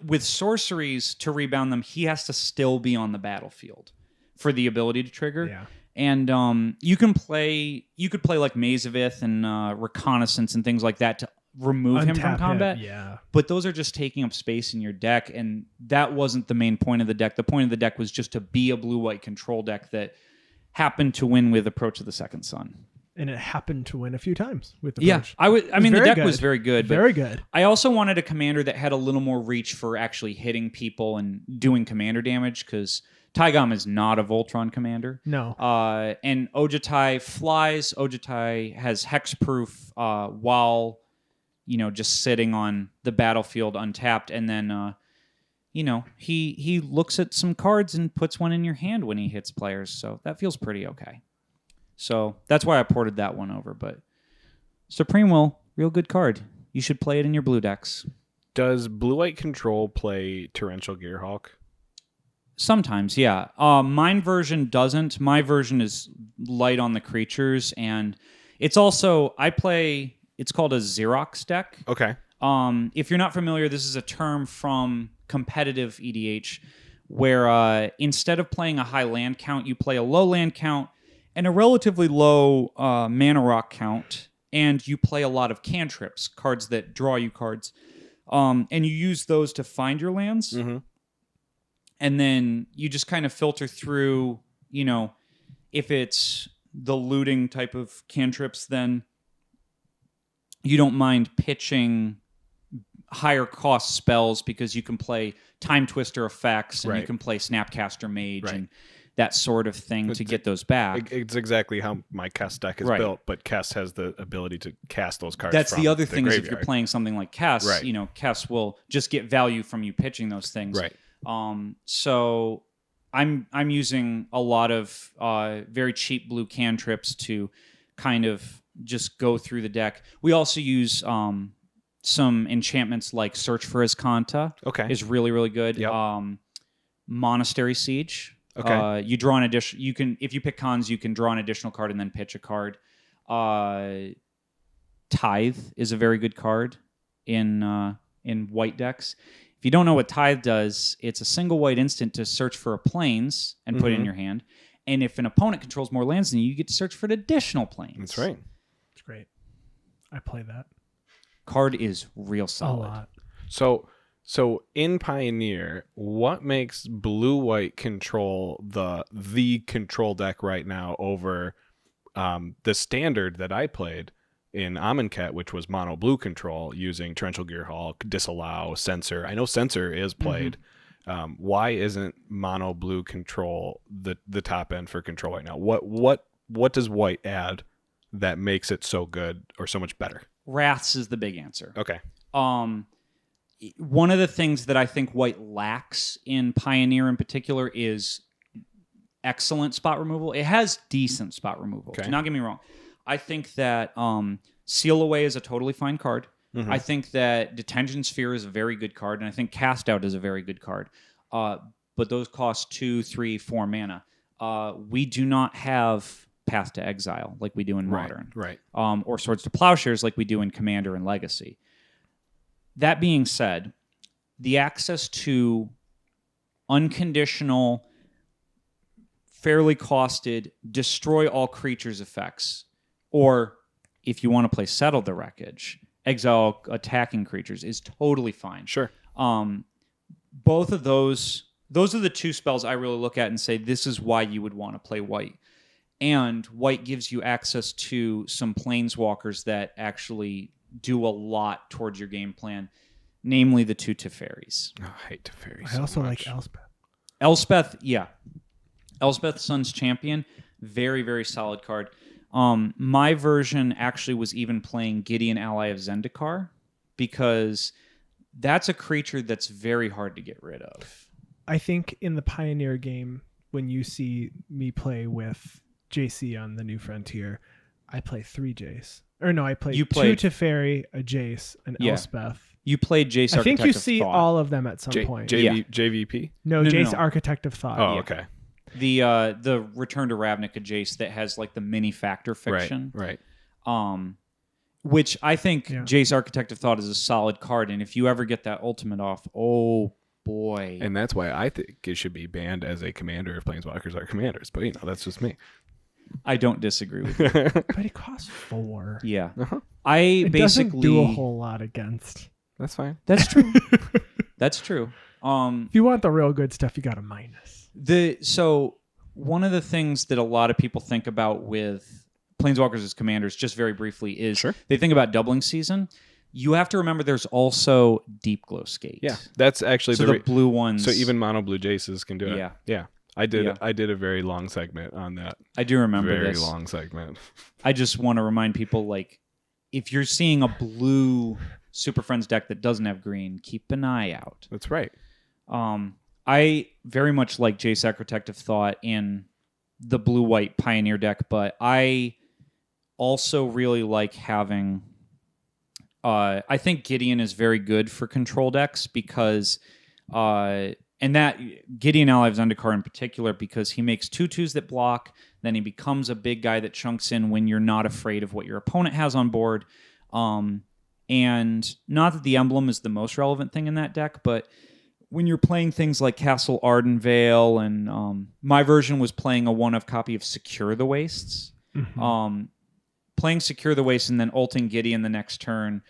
with sorceries to rebound them, he has to still be on the battlefield for the ability to trigger. Yeah. And you could play like Maze of Ith and Reconnaissance and things like that to remove him from combat. Yeah. But those are just taking up space in your deck, and that wasn't the main point of the deck. The point of the deck was just to be a blue-white control deck that happened to win with Approach of the Second Sun. And it happened to win a few times with the Approach. Yeah, I mean, the deck was very good. Very good. I also wanted a commander that had a little more reach for actually hitting people and doing commander damage, because Taigam is not a Voltron commander. No. And Ojutai flies. Ojutai has hexproof while, just sitting on the battlefield untapped, and then... he looks at some cards and puts one in your hand when he hits players, so that feels pretty okay. So that's why I ported that one over. But Supreme Will, real good card. You should play it in your blue decks. Does Blue-White Control play Torrential Gearhulk? Sometimes, yeah. Mine version doesn't. My version is light on the creatures, and it's also, it's called a Xerox deck. Okay. If you're not familiar, this is a term from competitive EDH where instead of playing a high land count, you play a low land count and a relatively low mana rock count, and you play a lot of cantrips, cards that draw you cards, and you use those to find your lands. Mm-hmm. And then you just kind of filter through, if it's the looting type of cantrips, then you don't mind pitching higher cost spells because you can play Time Twister effects and you Right. can play Snapcaster Mage Right. and that sort of thing to get those back. It's exactly how my Kess deck is Right. built, but Kess has the ability to cast those cards. That's from the other thing is if you're graveyard. playing something like Kess, Right. you know, Kess will just get value from you pitching those things. Right. So I'm using a lot of very cheap blue cantrips to kind of just go through the deck. We also use some enchantments like Search for Azcanta. Okay. Is really, really good. Yep. Monastery Siege. Okay. You draw an addition. You can, if you pick cons, you can draw an additional card and then pitch a card. Tithe is a very good card in white decks. If you don't know what Tithe does, it's a single white instant to search for a plains and put it in your hand. And if an opponent controls more lands than you, you get to search for an additional plains. That's right. It's great. I play that Card is real a solid. lot. So in Pioneer, what makes blue-white control the control deck right now over the standard that I played in Amonkhet, which was mono blue control using Torrential Gearhulk, Disallow, Censor. I know Censor is played. Why isn't mono blue control the top end for control right now? What does white add that makes it so good or so much better? Wraths is the big answer. Okay. One of the things that I think white lacks in Pioneer in particular is excellent spot removal. It has decent spot removal. Okay. Do not get me wrong. I think that Seal Away is a totally fine card. I think that Detention Sphere is a very good card, and I think Cast Out is a very good card. But those cost 2, 3, 4 mana. We do not have Path to Exile like we do in Modern. Right. Or Swords to Plowshares like we do in Commander and Legacy. That being said, the access to unconditional, fairly costed, destroy all creatures effects, or if you want to play Settle the Wreckage, exile attacking creatures is totally fine. Sure. Both of those are the two spells I really look at and say, this is why you would want to play white. And white gives you access to some planeswalkers that actually do a lot towards your game plan, namely the 2 Teferis. Oh, I hate Teferi I also much. like Elspeth. Elspeth, yeah. Elspeth, Sun's Champion, very, very solid card. My version actually was even playing Gideon Ally of Zendikar because that's a creature that's very hard to get rid of. I think in the Pioneer game, when you see me play with JC on the New Frontier, I play 3 Jace. Or no, I play 2 Teferi, a Jace, an Elspeth. You played Jace I think you Architect of see Thought. all of them at some point. JVP? No, No, Jace no. Architect of Thought. Oh, okay. The Return to Ravnica Jace that has like the mini factor fiction. Right. Which I think Yeah. Jace Architect of Thought is a solid card, and if you ever get that ultimate off, oh boy. And that's why I think it should be banned as a commander if planeswalkers are commanders. But, that's just me. I don't disagree with you. But it costs 4. Yeah. Uh-huh. It doesn't do a whole lot against. That's fine. That's true. That's true. If you want the real good stuff, you got a minus. So one of the things that a lot of people think about with Planeswalkers as commanders, just very briefly, is they think about doubling season. You have to remember there's also Deep Glow Skate. Yeah, that's actually so the blue ones. So even mono blue Jaces can do it. Yeah. I did. Yeah. I did a very long segment on that. I do remember very this. long segment. I I just want to remind people, like, if you're seeing a blue Super Friends deck that doesn't have green, keep an eye out. That's right. I very much like Jace Architect of Thought in the blue-white Pioneer deck, but I also really like having... I think Gideon is very good for control decks because... and that Gideon Ally of Zendikar in particular, because he makes 2/2s that block, then he becomes a big guy that chunks in when you're not afraid of what your opponent has on board. And not that the emblem is the most relevant thing in that deck, but when you're playing things like Castle Ardenvale, and my version was playing a one-of copy of Secure the Wastes. Playing Secure the Wastes and then ulting Gideon the next turn,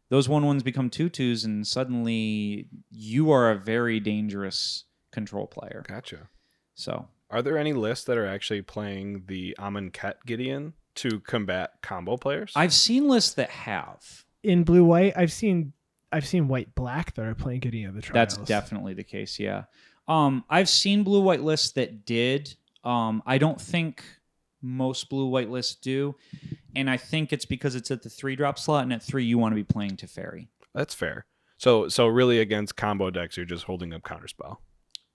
those 1/1s become 2/2s, and suddenly you are a very dangerous control player. Gotcha. So, are there any lists that are actually playing the Amonkhet Gideon to combat combo players? I've seen lists that have. In blue-white, I've seen I've seen white black that are playing Gideon of the Trials. That's definitely the case. Yeah. I've seen blue white lists that did. I don't think most blue white lists do, and I think it's because it's at the 3-drop slot, and at 3 you want to be playing Teferi. That's fair. So really against combo decks, you're just holding up Counterspell.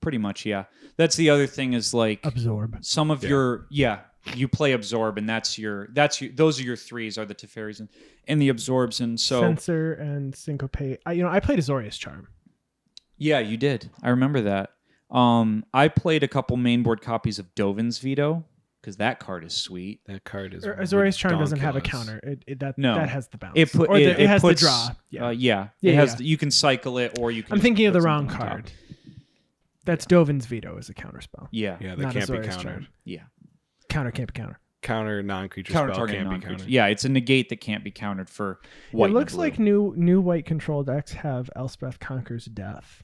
Pretty much, yeah. That's the other thing is like Absorb. Some of your you play Absorb, and those are your 3s are the Teferis and the Absorbs, and so Censor and Syncopate. I played Azorius Charm. Yeah, you did. I remember that. I played a couple mainboard copies of Dovin's Veto because that card is sweet. That card is Azorius Charm doesn't have a counter. That has the bounce. It has puts, the draw. It has. You can cycle it, or you can. I'm thinking of the wrong card. That's Dovin's Veto as a counterspell. Yeah, that not can't be Azorius countered. Charm. Yeah, counter can't be countered. Counter non-creature counter spell target can't be non-creature. countered. Yeah, it's a negate that can't be countered for white. It looks and blue. like new white control decks have Elspeth Conquers Death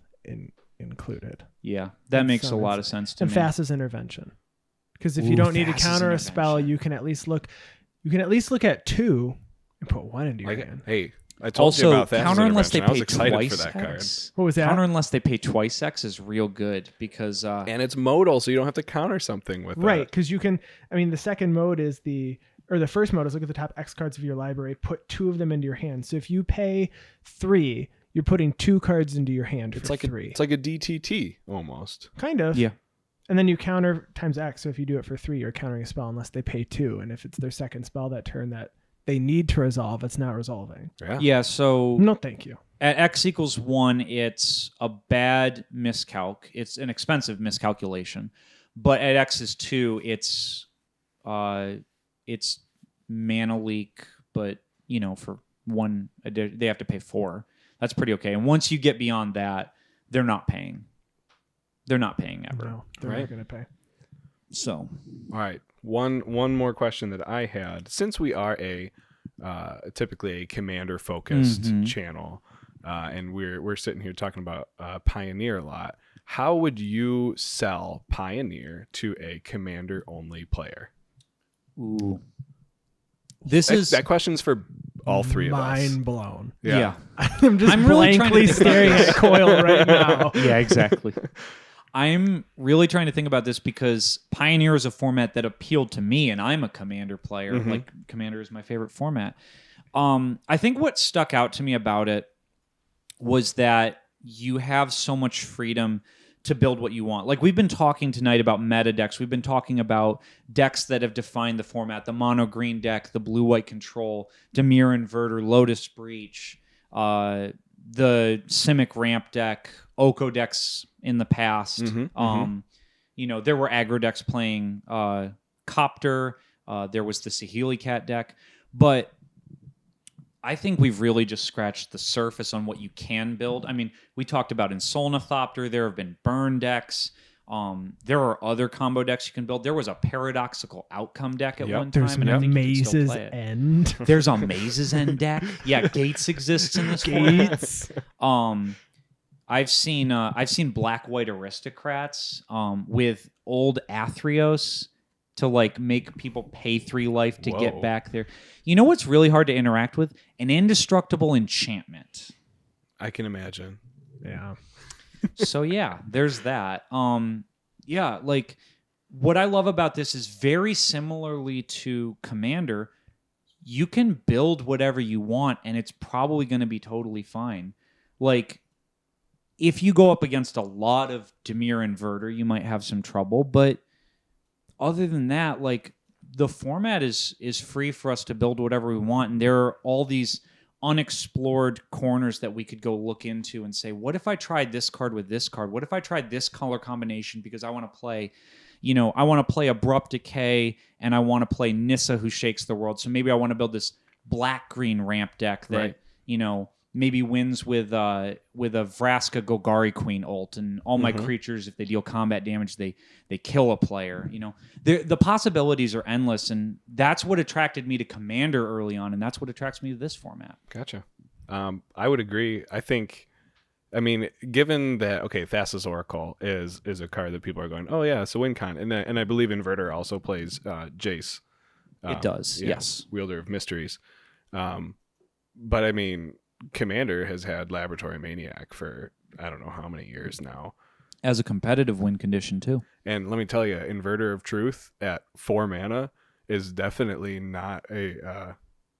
included. Yeah, that makes a lot of sense to and me. Fast's Intervention, because if you don't need to counter a spell, you can at least look. You can at least look at 2 and put 1 into your hand. Hey, I told you about that. Counter unless they I was pay excited twice for that card. X. What was that? Counter unless they pay twice X is real good because and it's modal, so you don't have to counter something with right, that. because you can. I mean, the second mode is the first mode is look at the top X cards of your library, put 2 of them into your hand. So if you pay 3, you're putting 2 cards into your hand It's for like 3. it's like a DTT almost. Kind of. Yeah. And then you counter times X. So if you do it for 3, you're countering a spell unless they pay 2. And if it's their second spell that turn that they need to resolve, it's not resolving. Yeah, so No, thank you. at X equals 1, it's a bad miscalc. It's an expensive miscalculation. But at X is 2, it's mana leak, but for 1 they have to pay 4. That's pretty okay. And once you get beyond that, they're not paying. They're not paying ever. No, they're not going to pay. So, All right. One more question that I had. Since we are typically a commander focused channel, and we're sitting here talking about Pioneer a lot, how would you sell Pioneer to a commander only player? ooh. That question's for all 3 of us. Mind blown. Yeah. I'm just really trying to blankly think about staring this. at Coil right now. Yeah, exactly. I'm really trying to think about this because Pioneer is a format that appealed to me, and I'm a Commander player. Like, Commander is my favorite format. I think what stuck out to me about it was that you have so much freedom to build what you want. Like, we've been talking tonight about meta decks. We've been talking about decks that have defined the format, the mono green deck, the blue white control, Dimir Inverter, Lotus Breach, the Simic ramp deck, Oko decks in the past. There were aggro decks playing Copter. There was the Saheeli Cat deck. But I think we've really just scratched the surface on what you can build. I mean, we talked about Insolnathopter. There have been burn decks. There are other combo decks you can build. There was a Paradoxical Outcome deck at one time. There's and I think you can still Maze's play it. End. There's a Maze's End deck. Yeah, Gates exists in this Gates. format. I've seen Black White Aristocrats with old Athreos to like make people pay 3 life to get back there. You know what's really hard to interact with? An indestructible enchantment. I can imagine. Yeah. So yeah, there's that. Yeah, like what I love about this is very similarly to Commander, you can build whatever you want and it's probably going to be totally fine. Like if you go up against a lot of Dimir Inverter, you might have some trouble, but other than that, like the format is free for us to build whatever we want, and there are all these unexplored corners that we could go look into and say, what if I tried this card with this card? What if I tried this color combination because I want to play, I want to play Abrupt Decay and I want to play Nissa Who Shakes the World. So maybe I want to build this black-green ramp deck that, maybe wins with a Vraska Golgari Queen ult, and all my creatures, if they deal combat damage, they kill a player. The possibilities are endless, and that's what attracted me to Commander early on, and that's what attracts me to this format. Gotcha. I would agree. I mean, given that Thassa's Oracle is a card that people are going, oh yeah, it's a win con, and I believe Inverter also plays Jace. It does, yes. Wielder of Mysteries. But I mean, Commander has had Laboratory Maniac for I don't know how many years now. As a competitive win condition, too. And let me tell you, Inverter of Truth at 4 mana is definitely not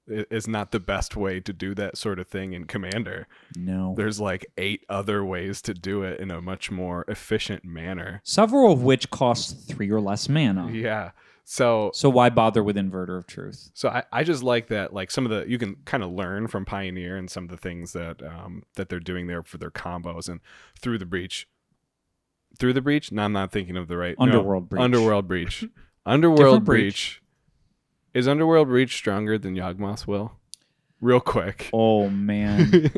is not the best way to do that sort of thing in Commander. No. There's like 8 other ways to do it in a much more efficient manner. Several of which cost 3 or less mana. Yeah. So why bother with Inverter of Truth? So I just like that, like some of the, you can kind of learn from Pioneer and some of the things that that they're doing there for their combos. And Through the Breach. No, I'm not thinking of the right. Underworld Breach. Underworld Breach. Underworld Breach. Breach. Is Underworld Breach stronger than Yawgmoth's Will? Real quick. Oh, man.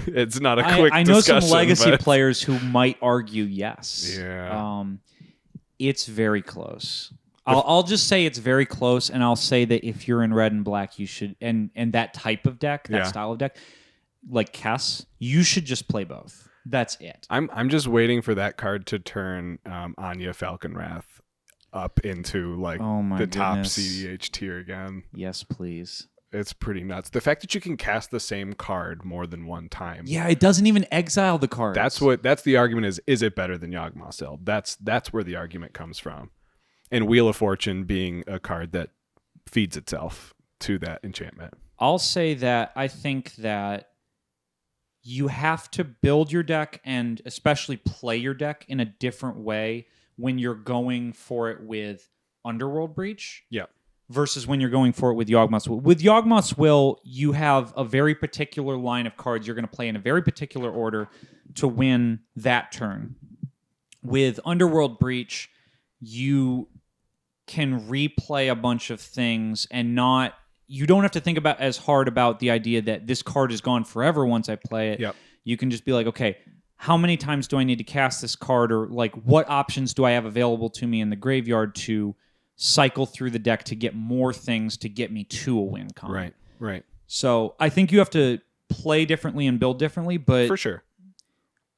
It's not a quick I know discussion, some Legacy but... players who might argue yes. Yeah. It's very close. I'll just say it's very close, and I'll say that if you're in red and black, you should, and that type of deck, that style of deck, like Kess, you should just play both. That's it. I'm just waiting for that card to turn Anya Falconwrath up into like the top CDH tier again. Yes, please. It's pretty nuts. The fact that you can cast the same card more than one time. Yeah, it doesn't even exile the card. That's the argument is it better than Yawgmoth's Will? That's where the argument comes from. And Wheel of Fortune being a card that feeds itself to that enchantment. I'll say that I think that you have to build your deck and especially play your deck in a different way when you're going for it with Underworld Breach. Yeah. Versus when you're going for it with Yawgmoth's Will. With Yawgmoth's Will, you have a very particular line of cards you're going to play in a very particular order to win that turn. With Underworld Breach, you can replay a bunch of things and you don't have to think about as hard about the idea that this card is gone forever once I play it. Yep. You can just be like, okay, how many times do I need to cast this card, or like what options do I have available to me in the graveyard to cycle through the deck to get more things to get me to a win con. Right. So I think you have to play differently and build differently, but for sure.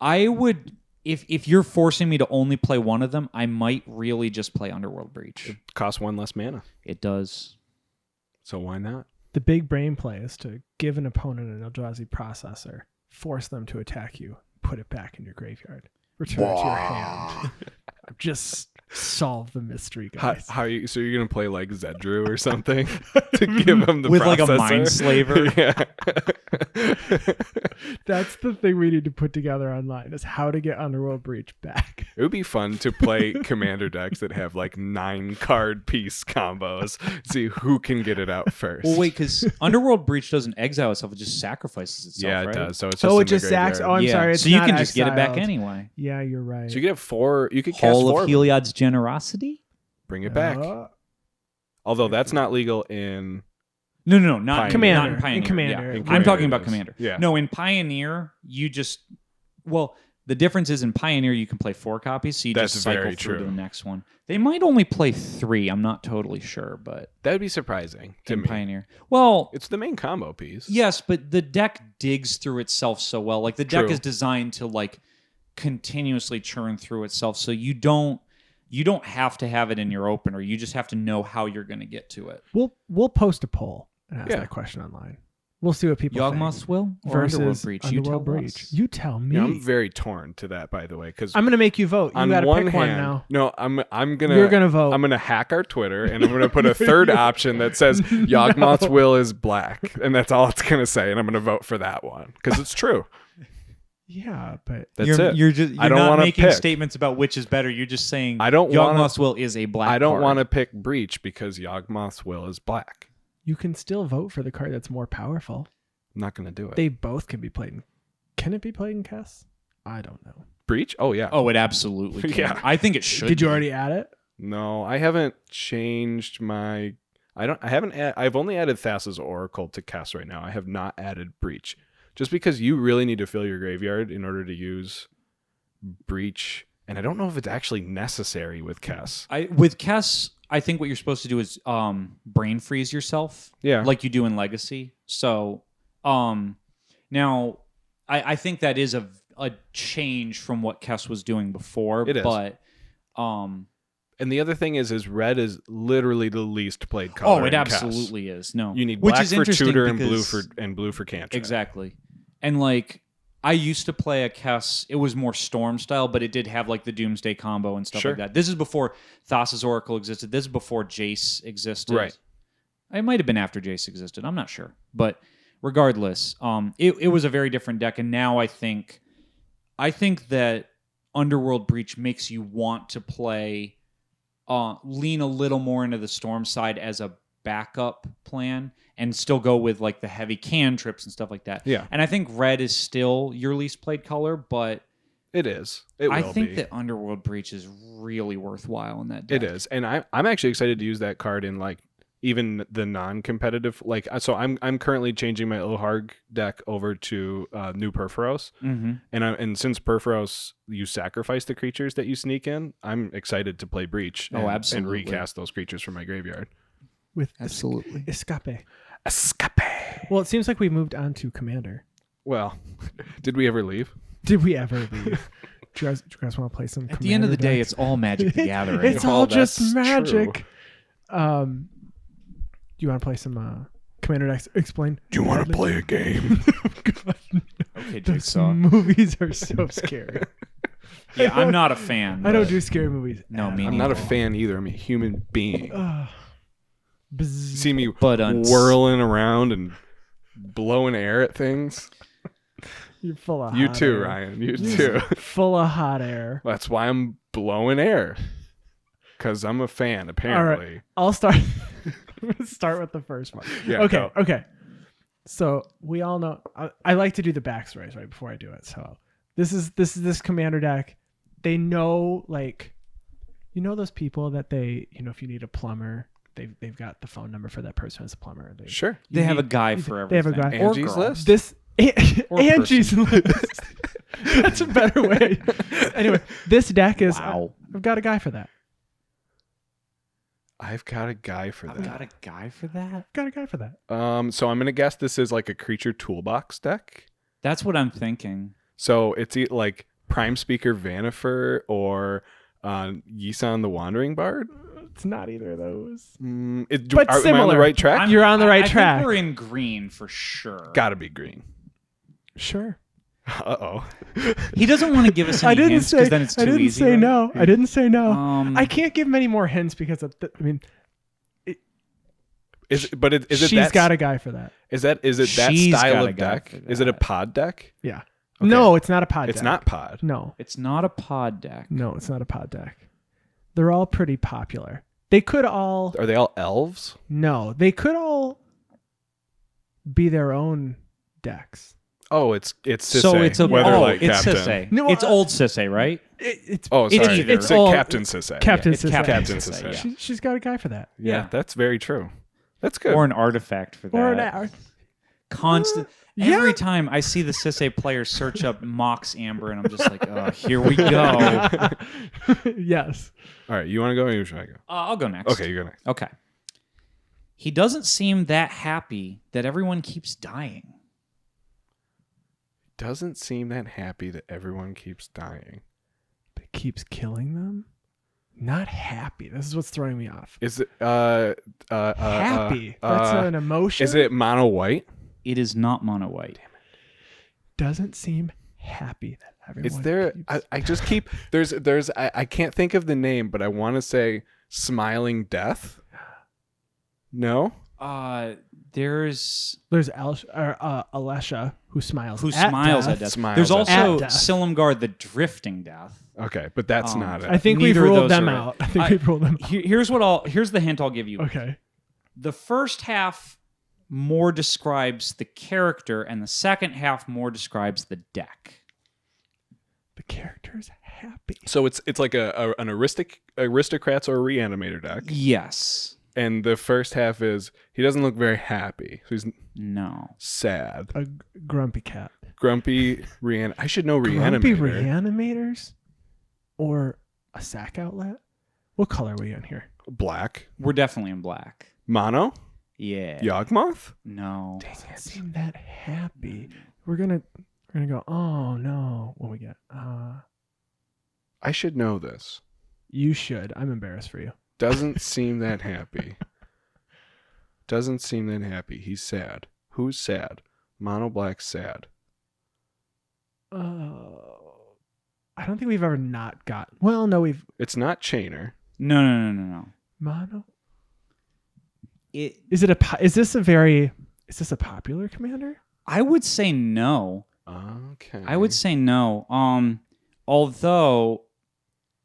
I would, if you're forcing me to only play one of them, I might really just play Underworld Breach. It costs 1 less mana. It does. So why not? The big brain play is to give an opponent an Eldrazi processor, force them to attack you, put it back in your graveyard, return it to your hand. Just solve the mystery, guys. So you're gonna play like Zedru or something to give him the with processor? Like a mind slaver. Yeah. That's the thing we need to put together online, is how to get Underworld Breach back. It would be fun to play Commander decks that have like 9 card piece combos. See who can get it out first. Well, wait, because Underworld Breach doesn't exile itself; it just sacrifices itself. Yeah, it right? does. So it's it just just sacks. Oh, I'm yeah. sorry. It's so you not can just get it back exiled. anyway. Yeah, you're right. So you could have 4. You could cast Hall 4 of Heliod's Generosity. Bring it back. Although that's not legal in. No, not Pioneer. Commander. Not in Pioneer. In Commander. Yeah. In I'm Commander talking it about is. Commander. Yeah. No, in Pioneer, the difference is in Pioneer you can play 4 copies, so you That's just cycle very through to true. the next one. They might only play 3. I'm not totally sure, but That would be surprising to in me. Pioneer, well, It's the main combo piece. yes, but the deck digs through itself so well. Like the deck True. is designed to like continuously churn through itself, so you don't have to have it in your opener. You just have to know how you're going to get to it. We'll post a poll and ask Yeah. that question online. We'll see what people Yawgmoth's think. Will or Versus Underworld Breach? You tell Underworld Breach. us. You tell me. Yeah, I'm very torn to that, by the way, because I'm gonna make you vote. You on gotta one pick hand, one now. no, I'm gonna. You're gonna vote. I'm gonna hack our Twitter, and I'm gonna put a third option that says Yawgmoth's Will is black, and that's all it's gonna say, and I'm gonna vote for that one because it's true. Yeah, but That's it. You're I don't not wanna making pick. statements about which is better. You're just saying I don't wanna- Yawgmoth's Will is a black I don't card. want to pick Breach because Yawgmoth's Will is black. you can still vote for the card that's more powerful. I'm not gonna do it. They both can be played in. Can it be played in Kess? I don't know. Breach? Oh yeah. Oh, it absolutely can. Yeah. I think it should. Did you be. already add it? No, I haven't changed my. I've only added Thassa's Oracle to Kess right now. I have not added Breach, just because you really need to fill your graveyard in order to use Breach, and I don't know if it's actually necessary with Kess. With Kess, I think what you're supposed to do is brain freeze yourself. Yeah. Like you do in Legacy. So now I think that is a change from what Kess was doing before. It is. But And And the other thing is red is literally the least played color. Oh, it in Kess. absolutely is. No, You need which black is for interesting tutor and because- blue for cantrip. Exactly. And like I used to play a Kess. It was more Storm style, but it did have like the Doomsday combo and stuff Sure. like that. This is before Thassa's Oracle existed. This is before Jace existed. Right. It might have been after Jace existed. I'm not sure. But regardless, it was a very different deck. And now I think that Underworld Breach makes you want to play, lean a little more into the Storm side as a backup plan and still go with like the heavy cantrips and stuff like that. Yeah. And I think red is still your least played color, but It is. It will I think be. that Underworld Breach is really worthwhile in that deck. It is. And I'm actually excited to use that card in like even the non-competitive, like, so I'm currently changing my Oharg deck over to new Perforos, and since Perforos you sacrifice the creatures that you sneak in, I'm excited to play Breach. Oh, absolutely. And recast those creatures from my graveyard. With Absolutely. Escape. Escape. Well, it seems like we moved on to Commander. Well, did we ever leave? Did we ever leave? Do you guys want to play some? At the end of the day, it's all Magic the Gathering. It's all just that's magic. Do you want to play some Commander decks? Explain. Do you want to play a game? God, no. Okay, Those Jigsaw. movies are so scary. Yeah, I'm not a fan. I don't but- do scary movies. No, me I'm not a neither. fan either. I'm a human being. Bzz. See me But whirling around and blowing air at things. You're full of You hot too, air. Ryan. You You're too. full of hot air. That's why I'm blowing air. Because I'm a fan, apparently. I'll start. Let's start with the first one. Yeah, Okay. go. Okay. So we all know. I like to do the backstories right before I do it. So this Commander deck. They know, like, you know, those people that if you need a plumber, they've got the phone number for that person as a plumber. Sure. They have a guy for They have everything. a guy. Or Angie's girl. List? This Or Angie's List. That's a better way. Anyway, this deck is. Wow. I've got a guy for that. I've got a guy for I've that. got a guy for that. Got a guy for that. So I'm going to guess this is like a creature toolbox deck. That's what I'm thinking. So it's like Prime Speaker Vanifer or Yisan the Wandering Bard. It's not either of those. But But am I on similar. the right track? You're on the right I track. think we're in green for sure. Gotta be green. Sure. Uh-oh. He doesn't want to give us any I didn't hints say. because then it's too I didn't easy. say right? no. I didn't say no. I I can't give many more hints because of. Is it She's that got a guy for that. is it that She's style got a of guy deck? for Is it a that. pod deck? Yeah. Okay. No, it's not a pod. It's deck. not pod. No, It's not a pod deck. no, it's not a pod deck. They're all pretty popular. They could all. Are they all elves? No, they could all be their own decks. Oh, it's Sisay. So it's a Weatherlight it's Captain. Sisay. No, it's old Sisay, right? It's Oh, It's sorry. either. It's all- Captain Sisay. Captain It's Sisay. Captain Sisay, Sisay. Yeah. She's got a guy for that. Yeah, Yeah. that's very true. That's good. Or an artifact for that. Or an Constant. Yeah. Every time I see the Sisay player search up Mox Amber, and I'm just like, oh, here we go. Yes. All right, you want to go or should I go? I'll go next. Okay, you go next. Okay. He doesn't seem that happy that everyone keeps dying. Doesn't seem that happy that everyone keeps dying. But keeps killing them. Not happy. This is what's throwing me off. Is it Happy. That's an emotion. Is it mono white? It is not mono white. Doesn't seem happy that everyone. Is there? keeps- I just keep there's I can't think of the name, but I want to say Smiling Death. No. There's There's Alesha who smiles. who at smiles death. at death. Smiles There's at also death. Silumgar the Drifting Death. Okay, but that's not it. I think we've Neither of ruled those them are it. out. I think we've ruled them out. Here's the hint I'll give you. Okay. The first half more describes the character, and the second half more describes the deck. The character's happy. So it's like an aristocrats or reanimator deck, Yes. and the first half is he doesn't look very happy. So he's No. sad, A grumpy cat. grumpy. I should know Grumpy reanimator. reanimators? Or a sack outlet? What color are we in here? Black We're definitely in black. mono. Yeah. Yawgmoth. No. Doesn't seem that happy. We're gonna go, oh no. What we get? I should know this. You should. I'm embarrassed for you. Doesn't seem that happy. Doesn't seem that happy. He's sad. Who's sad? Mono Black's sad. I don't think we've ever not got. Well, no, we've. It's not Chainer. No. Mono. Is Is this a popular commander? I would say no. Okay. I would say no. Although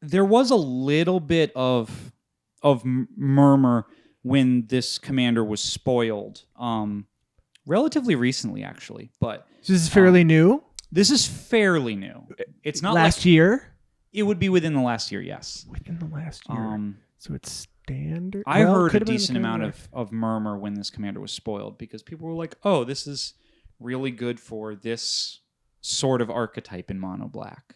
there was a little bit of murmur when this commander was spoiled. Relatively recently, actually, but So this is fairly new. this is fairly new. It's not Last like year. it would be within the last year. Yes. Within the last year. So it's standard. I Well, heard a could have been decent amount commander. of murmur when this commander was spoiled because people were like, "Oh, this is really good for this sort of archetype in mono black."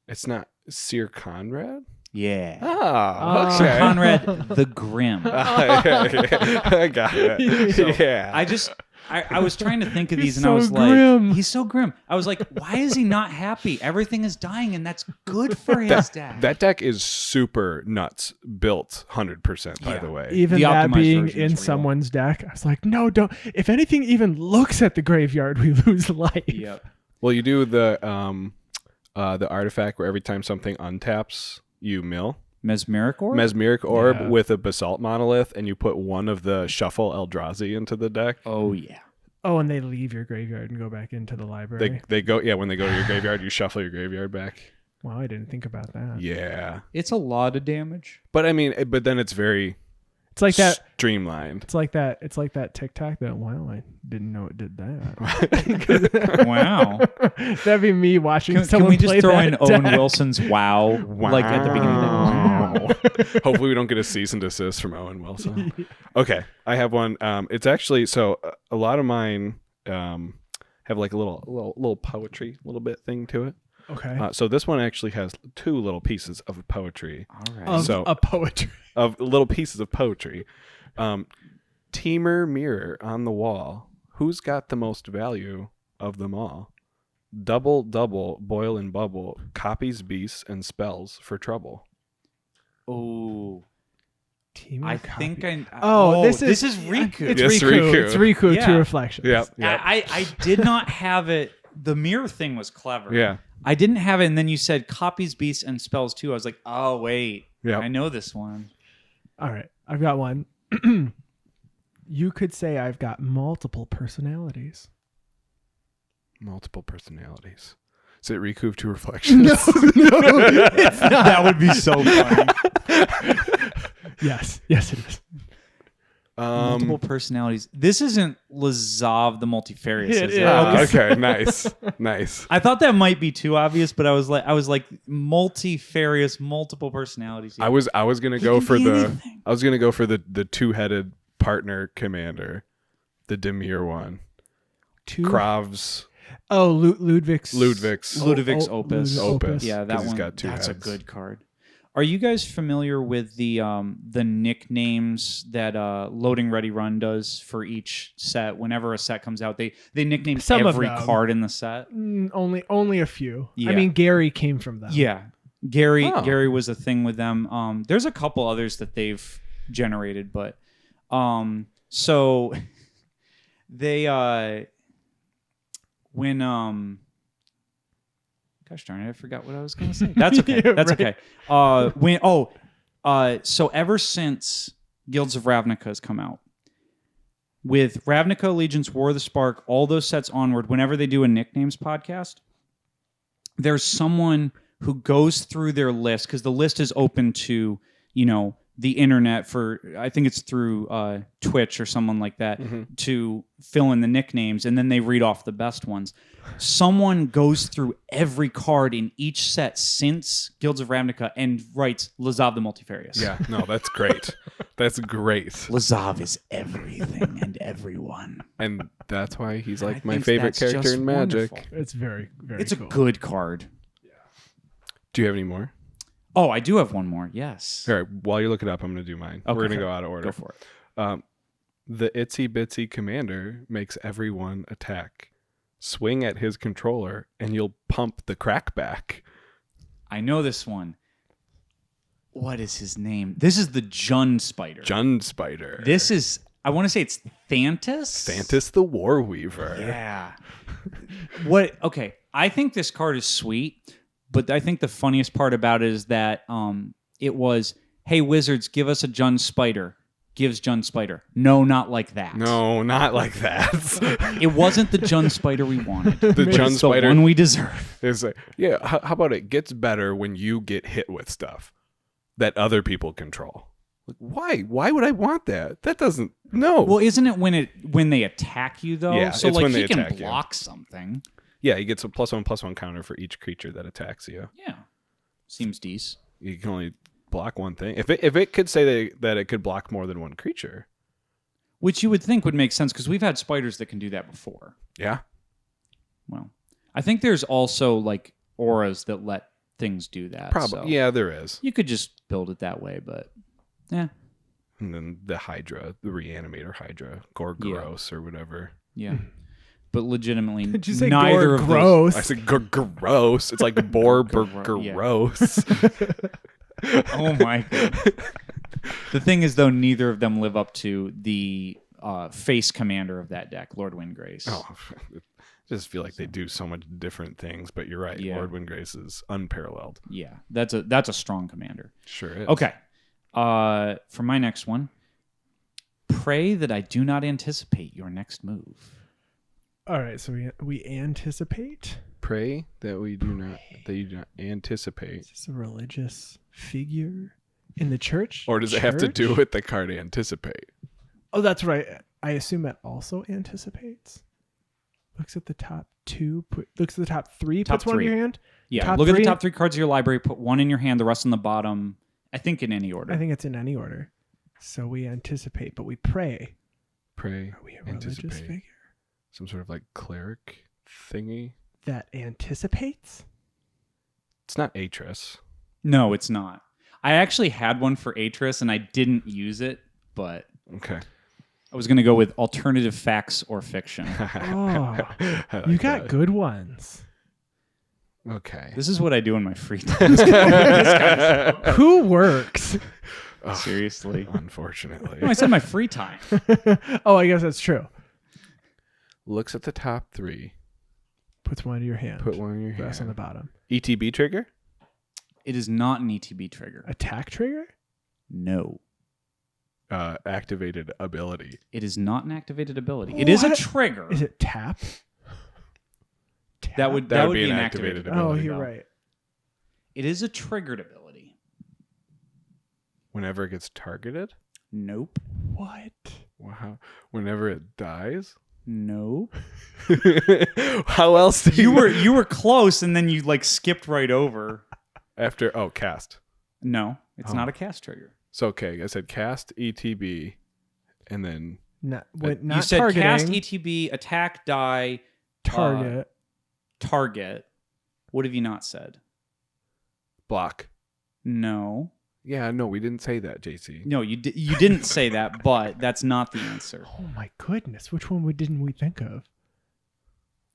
It's not Sir Conrad? Yeah. Oh, Sir okay. Conrad the Grim. I got it. So yeah. I was trying to think of He's these, and I was so grim. like, he's so grim. I was like, why is he not happy? Everything is dying, and that's good for his deck. That deck is super nuts built 100%, by Yeah. the way. Even The that optimized being version is in real. someone's deck, I was like, no, don't. If anything even looks at the graveyard, we lose life. Yep. Well, you do the artifact where every time something untaps, you mill. Mesmeric Orb? Mesmeric Orb Yeah. with a Basalt Monolith, and you put one of the Shuffle Eldrazi into the deck. Oh, yeah. Oh, and they leave your graveyard and go back into the library. They go, when they go to your graveyard, you shuffle your graveyard back. Wow, I didn't think about that. Yeah. It's a lot of damage. But I mean, but then it's very It's like that. streamlined. It's like that. It's like that TikTok that. Wow, I didn't know it did that. Wow. That'd be me watching Can someone we just play throw that in Owen deck. Wilson's wow, like at the beginning of that? Hopefully we don't get a cease and desist from Owen Wilson. Okay, I have one. It's actually a lot of mine have like a little poetry, little bit thing to it. Okay. So this one actually has two little pieces of poetry. All right. Of so- a poetry. Of little pieces of poetry. Teamer mirror on the wall. Who's got the most value of them all? Double, double, boil and bubble. Copies, beasts, and spells for trouble. Oh. Team I copy. think I. Oh, this is Riku. It's Yes, Riku. Riku. It's Riku. Yeah. Two reflections. Yep. I did not have it. The mirror thing was clever. Yeah. I didn't have it, and then you said copies, beasts, and spells too. I was like, oh wait, Yeah. I know this one. All right, I've got one. You could say I've got multiple personalities. Multiple personalities. Is it Riku of Two Reflections? No, it's not. That would be so funny. Yes, it is. Multiple personalities. This isn't Lazav the Multifarious. It is it? is. Okay, nice. I thought that might be too obvious, but I was like multifarious, multiple personalities. I was gonna go can for be the anything. I was gonna go for the two-headed partner commander, the Demir one. Two. Krav's Oh, Ludwig's. Ludwig's Oh, Opus. Opus. Yeah, 'cause that he's one. got two That's a heads. good card. Are you guys familiar with the nicknames that Loading Ready Run does for each set? Whenever a set comes out, they nickname Some of every them. card in the set. Only a few. Yeah. I mean, Gary came from them. Yeah, Gary Oh. Gary was a thing with them. There's a couple others that they've generated, but so they when gosh darn it, I forgot what I was going to say. That's okay. Yeah, That's right. okay. So ever since Guilds of Ravnica has come out, with Ravnica Allegiance, War of the Spark, all those sets onward, whenever they do a nicknames podcast, there's someone who goes through their list, because the list is open to, the internet for, I think it's through Twitch or someone like that, to fill in the nicknames, and then they read off the best ones. Someone goes through every card in each set since Guilds of Ravnica and writes Lazav the Multifarious. Yeah, no, that's great. That's great. Lazav is everything and everyone. And that's why he's like I my think favorite that's character just in Magic. wonderful. It's very, very It's cool. a good card. Do you have any more? Oh, I do have one more. Yes. All right, while you look it up, I'm going to do mine. Okay. We're going to go out of order. Go for it. The Itsy Bitsy Commander makes everyone attack. Swing at his controller, and you'll pump the crackback. I know this one. what is his name? This is the Jund Spider. Jund Spider. This is, I want to say it's Thantis. Thantis the War Weaver. Yeah. Okay. I think this card is sweet, but I think the funniest part about it is that it was, hey, wizards, give us a Jund Spider. Gives Jund Spider. No, not like that. No, not like that. It wasn't the Jund Spider we wanted. The Jund Spider. The one we deserve. It's like, yeah, how about it gets better when you get hit with stuff that other people control? Like, why? Why would I want that? That doesn't, no. Well, isn't it when they attack you, though? Yeah, so it's like when he they can attack you. block something. Yeah, he gets a +1/+1 counter for each creature that attacks you. Yeah. Seems decent. You can only block one thing. If it could say that it could block more than one creature. Which you would think would make sense because we've had spiders that can do that before. Yeah. Well, I think there's also like auras that let things do that. Probably. So Yeah, there is. you could just build it that way, but yeah. And then the Hydra, the Reanimator Hydra, Gorgoros or whatever. Yeah. But legitimately, Did you say neither of gross? I said gross. It's like gross. Oh my god. The thing is, though, neither of them live up to the face commander of that deck, Lord Windgrace. Oh, I just feel like they do so much different things, but you're right. Yeah. Lord Windgrace is unparalleled. Yeah, that's a strong commander. Sure is. Okay. For my next one, pray that I do not anticipate your next move. All right, so we anticipate. Pray that you do not anticipate. Is this a religious figure in the church? Or does it have to do with the card anticipate? Oh, that's right. I assume that also anticipates. Looks at the top two. Looks at the top three. Top puts one in three. your hand. Yeah, Top look at the three? top 3 cards of your library, put one in your hand, the rest on the bottom. I think in any order. I think it's in any order. So we anticipate, but we pray. Pray. Are we a religious Anticipate. figure Some sort of like cleric thingy. that anticipates? It's not Atris. No, it's not. I actually had one for Atris and I didn't use it, but Okay. I was going to go with alternative facts or fiction. Oh, I like you got that. good ones. Okay. This is what I do in my free time. Who works? Oh, Seriously. unfortunately. No, I said my free time. Oh, I guess that's true. Looks at the top 3. Puts one in your hand. Put one in your Rest on the hand. bottom. ETB trigger? It is not an ETB trigger. Attack trigger? No. Activated ability. It is not an activated ability. It is a What? trigger. Is it tap? Tap? That would be an activated Oh, ability. you're though. right. It is a triggered ability. Whenever it gets targeted? Nope. What? Wow. Whenever it dies? Nope. How else do You were close and then you like skipped right over. After cast. No, it's Oh. not a cast trigger. So okay, I said cast ETB and then Not You said targeting. cast ETB, attack, die, target. target. What have you not said? block. No. Yeah, no, we didn't say that, JC. No, you didn't say that, but that's not the answer. Oh my goodness! Which one didn't we think of?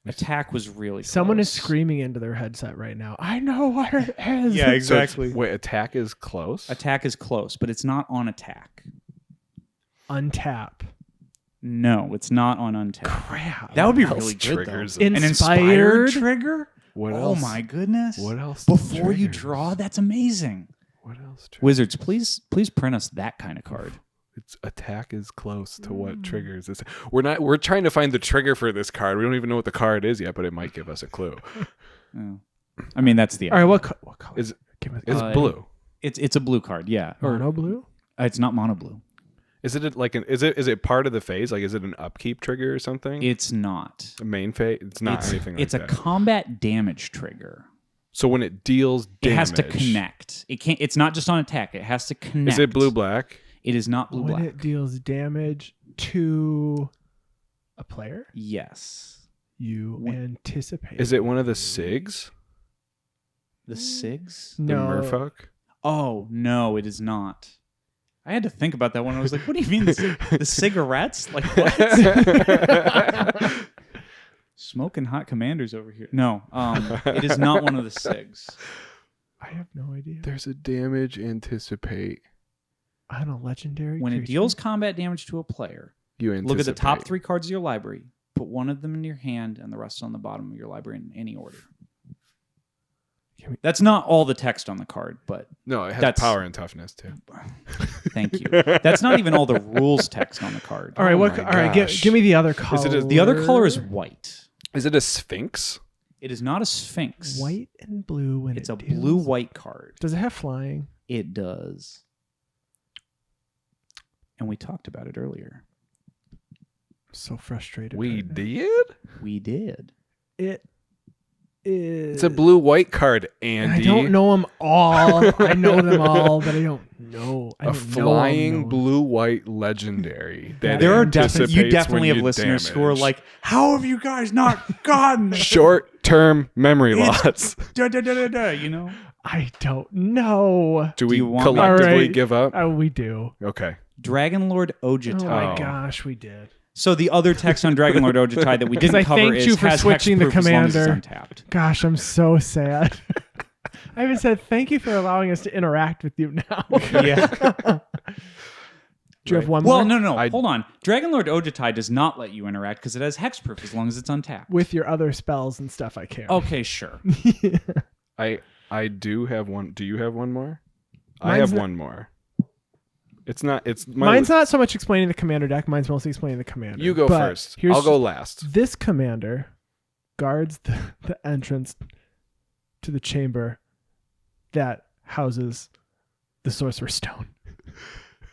Attack was really close. Someone is screaming into their headset right now. I know what it is. Yeah, So exactly. wait, attack is close? Attack is close, but it's not on attack. Untap. No, it's not on untap. Crap. That would be What really else good, triggers though. it? An inspired Inspired? trigger? What Oh else? my goodness. What else Before you triggers? draw, that's amazing. What else triggers? Wizards, please print us that kind of card. Its attack is close to what triggers this. We're trying to find the trigger for this card. We don't even know what the card is yet, but it might give us a clue. Oh. I mean, that's the All right, what color? Is Give us It's Uh, blue. It's a blue card, yeah. mono blue. It's not mono blue. Is it like is it part of the phase? Like is it an upkeep trigger or something? It's not. A main phase? It's not anything like It's that. a combat damage trigger. So when it deals damage, It has to connect. It can't. It's not just on attack. It has to connect. Is it blue black? It is not blue When black. it deals damage to a player, Yes. you anticipate. Is it one of the SIGs? The SIGs? The no? Merfolk? Oh no, it is not. I had to think about that one. I was like, "What do you mean the cigarettes? Like what?" Smoking hot commanders over here. No, it is not one of the SIGs. I have no idea. There's a damage anticipate. On a legendary When creature? it deals combat damage to a player, You anticipate. look at the top 3 cards of your library, put one of them in your hand, and the rest on the bottom of your library in any order. That's not all the text on the card, but No, it has that's- power and toughness too. thank you. That's not even all the rules text on the card. All right, Oh what? my All right, gosh. give me the other color. The other color is white. Is it a Sphinx? It is not a Sphinx. white and blue. When It's it a deals- blue-white card. Does it have flying? It does. And we talked about it earlier. I'm so frustrated. We right now. did? We did. It is. It's a blue-white card, Andy. I don't know them all. I know them all, but I don't know. I A don't flying know. blue-white legendary. That There are anticipates you when definitely have you listeners who are damage. like, "How have you guys not gotten it?" Short-term memory loss. Da, da, da, da, da, you know? I don't know. Do we you want me- collectively All right. give up? Oh, we do. Okay. Dragon Lord Oh Ojitai. my Oh. gosh, we did. So the other text on Dragon Lord Ojitai that we Because didn't I cover thanked is you for has switching the hexproof as long as it's commander. untapped. Gosh, I'm so sad. I even said thank you for allowing us to interact with you now. Yeah. Do you have one Well, more? no. I- Hold on. Dragon Lord Ojitai does not let you interact because it has hexproof as long as it's untapped. With your other spells and stuff, I can. Okay, sure. I do have one. Do you have one more? I Mine's have not- one more. It's not. It's Mine's not so much explaining the commander deck. Mine's mostly explaining the commander. You go But first. here's- I'll go last. This commander guards the entrance to the chamber that houses the Sorcerer's Stone.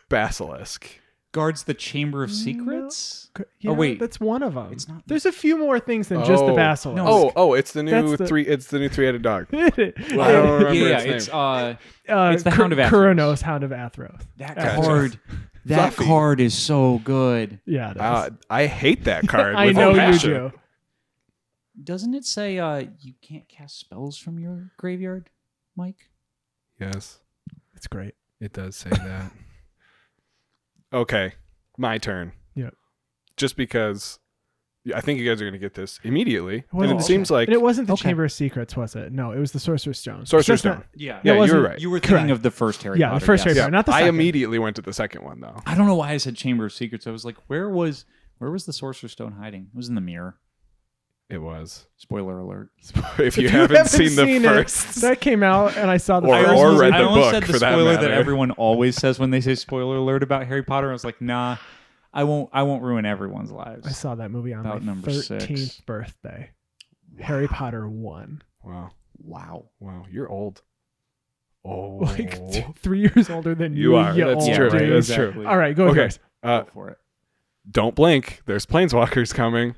Basilisk. Guards the Chamber of Secrets? Yeah, wait. that's one of them. It's not- There's a few more things than just the Oh. basilisk. No. Oh, it's the new That's the- three. It's the new three-headed dog. Well, I don't remember Yeah, its it's name. it's the Hound of Athros. Kuronos, Hound of Athros. That Gotcha. card. That Fluffy. card is so good. Yeah, it is. I hate that card. I with know a you passion. do. Doesn't it say you can't cast spells from your graveyard, Mike? Yes, It's great. it does say that. Okay, my turn. Yeah. Just because I think you guys are going to get this immediately, and Well, it seems like And it wasn't the Okay. Chamber of Secrets, was it? No, it was the Sorcerer's Stone. Sorcerer's That's not- Stone. Yeah. Yeah, it you wasn't- were right. You were thinking Correct. of the first Harry Yeah, the Potter. first Harry yes. Potter, not the I second. immediately went to the second one though. I don't know why I said Chamber of Secrets. I was like, where was the Sorcerer's Stone hiding? It was in the mirror. It was. Spoiler alert. If you haven't seen the it, first, that came out, and I saw the Or- first or movie. read I the almost book, said the for that spoiler that matter. everyone always says when they say spoiler alert about Harry Potter. I was like, nah, I won't ruin everyone's lives. I saw that movie on About my number 13th 6. birthday. Harry Potter 1. wow, Wow. you're old. Oh, Like 3 years older than You are. That's old true. dude. That's exactly. true. All right, go Okay. yours. Go for it. Don't blink. There's planeswalkers coming,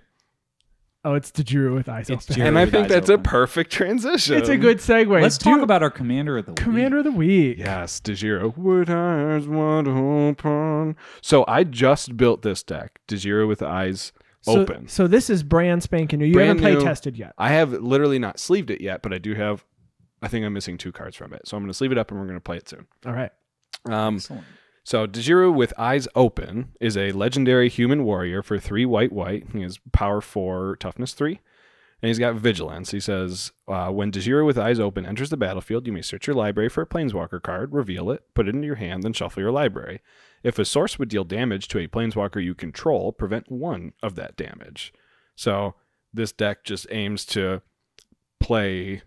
Oh, it's Jahzzar with eyes It's open. Jahzzar. and I with think eyes that's a open. perfect transition. It's a good segue. Let's talk about our Commander of the Week. Commander of the Week. Yes, Jahzzar with eyes wide open. So I just built this deck, Jahzzar with eyes open. So this is brand spanking new. You Brand haven't play new. tested yet. I have literally not sleeved it yet, but I do have. I think I'm missing 2 cards from it, so I'm going to sleeve it up and we're going to play it soon. All right. Excellent. So Jahzzar with eyes open is a legendary human warrior for 3 white. He has power 4, toughness 3. And he's got vigilance. He says, when Jahzzar with eyes open enters the battlefield, you may search your library for a planeswalker card, reveal it, put it into your hand, then shuffle your library. If a source would deal damage to a planeswalker you control, prevent 1 of that damage. So this deck just aims to play.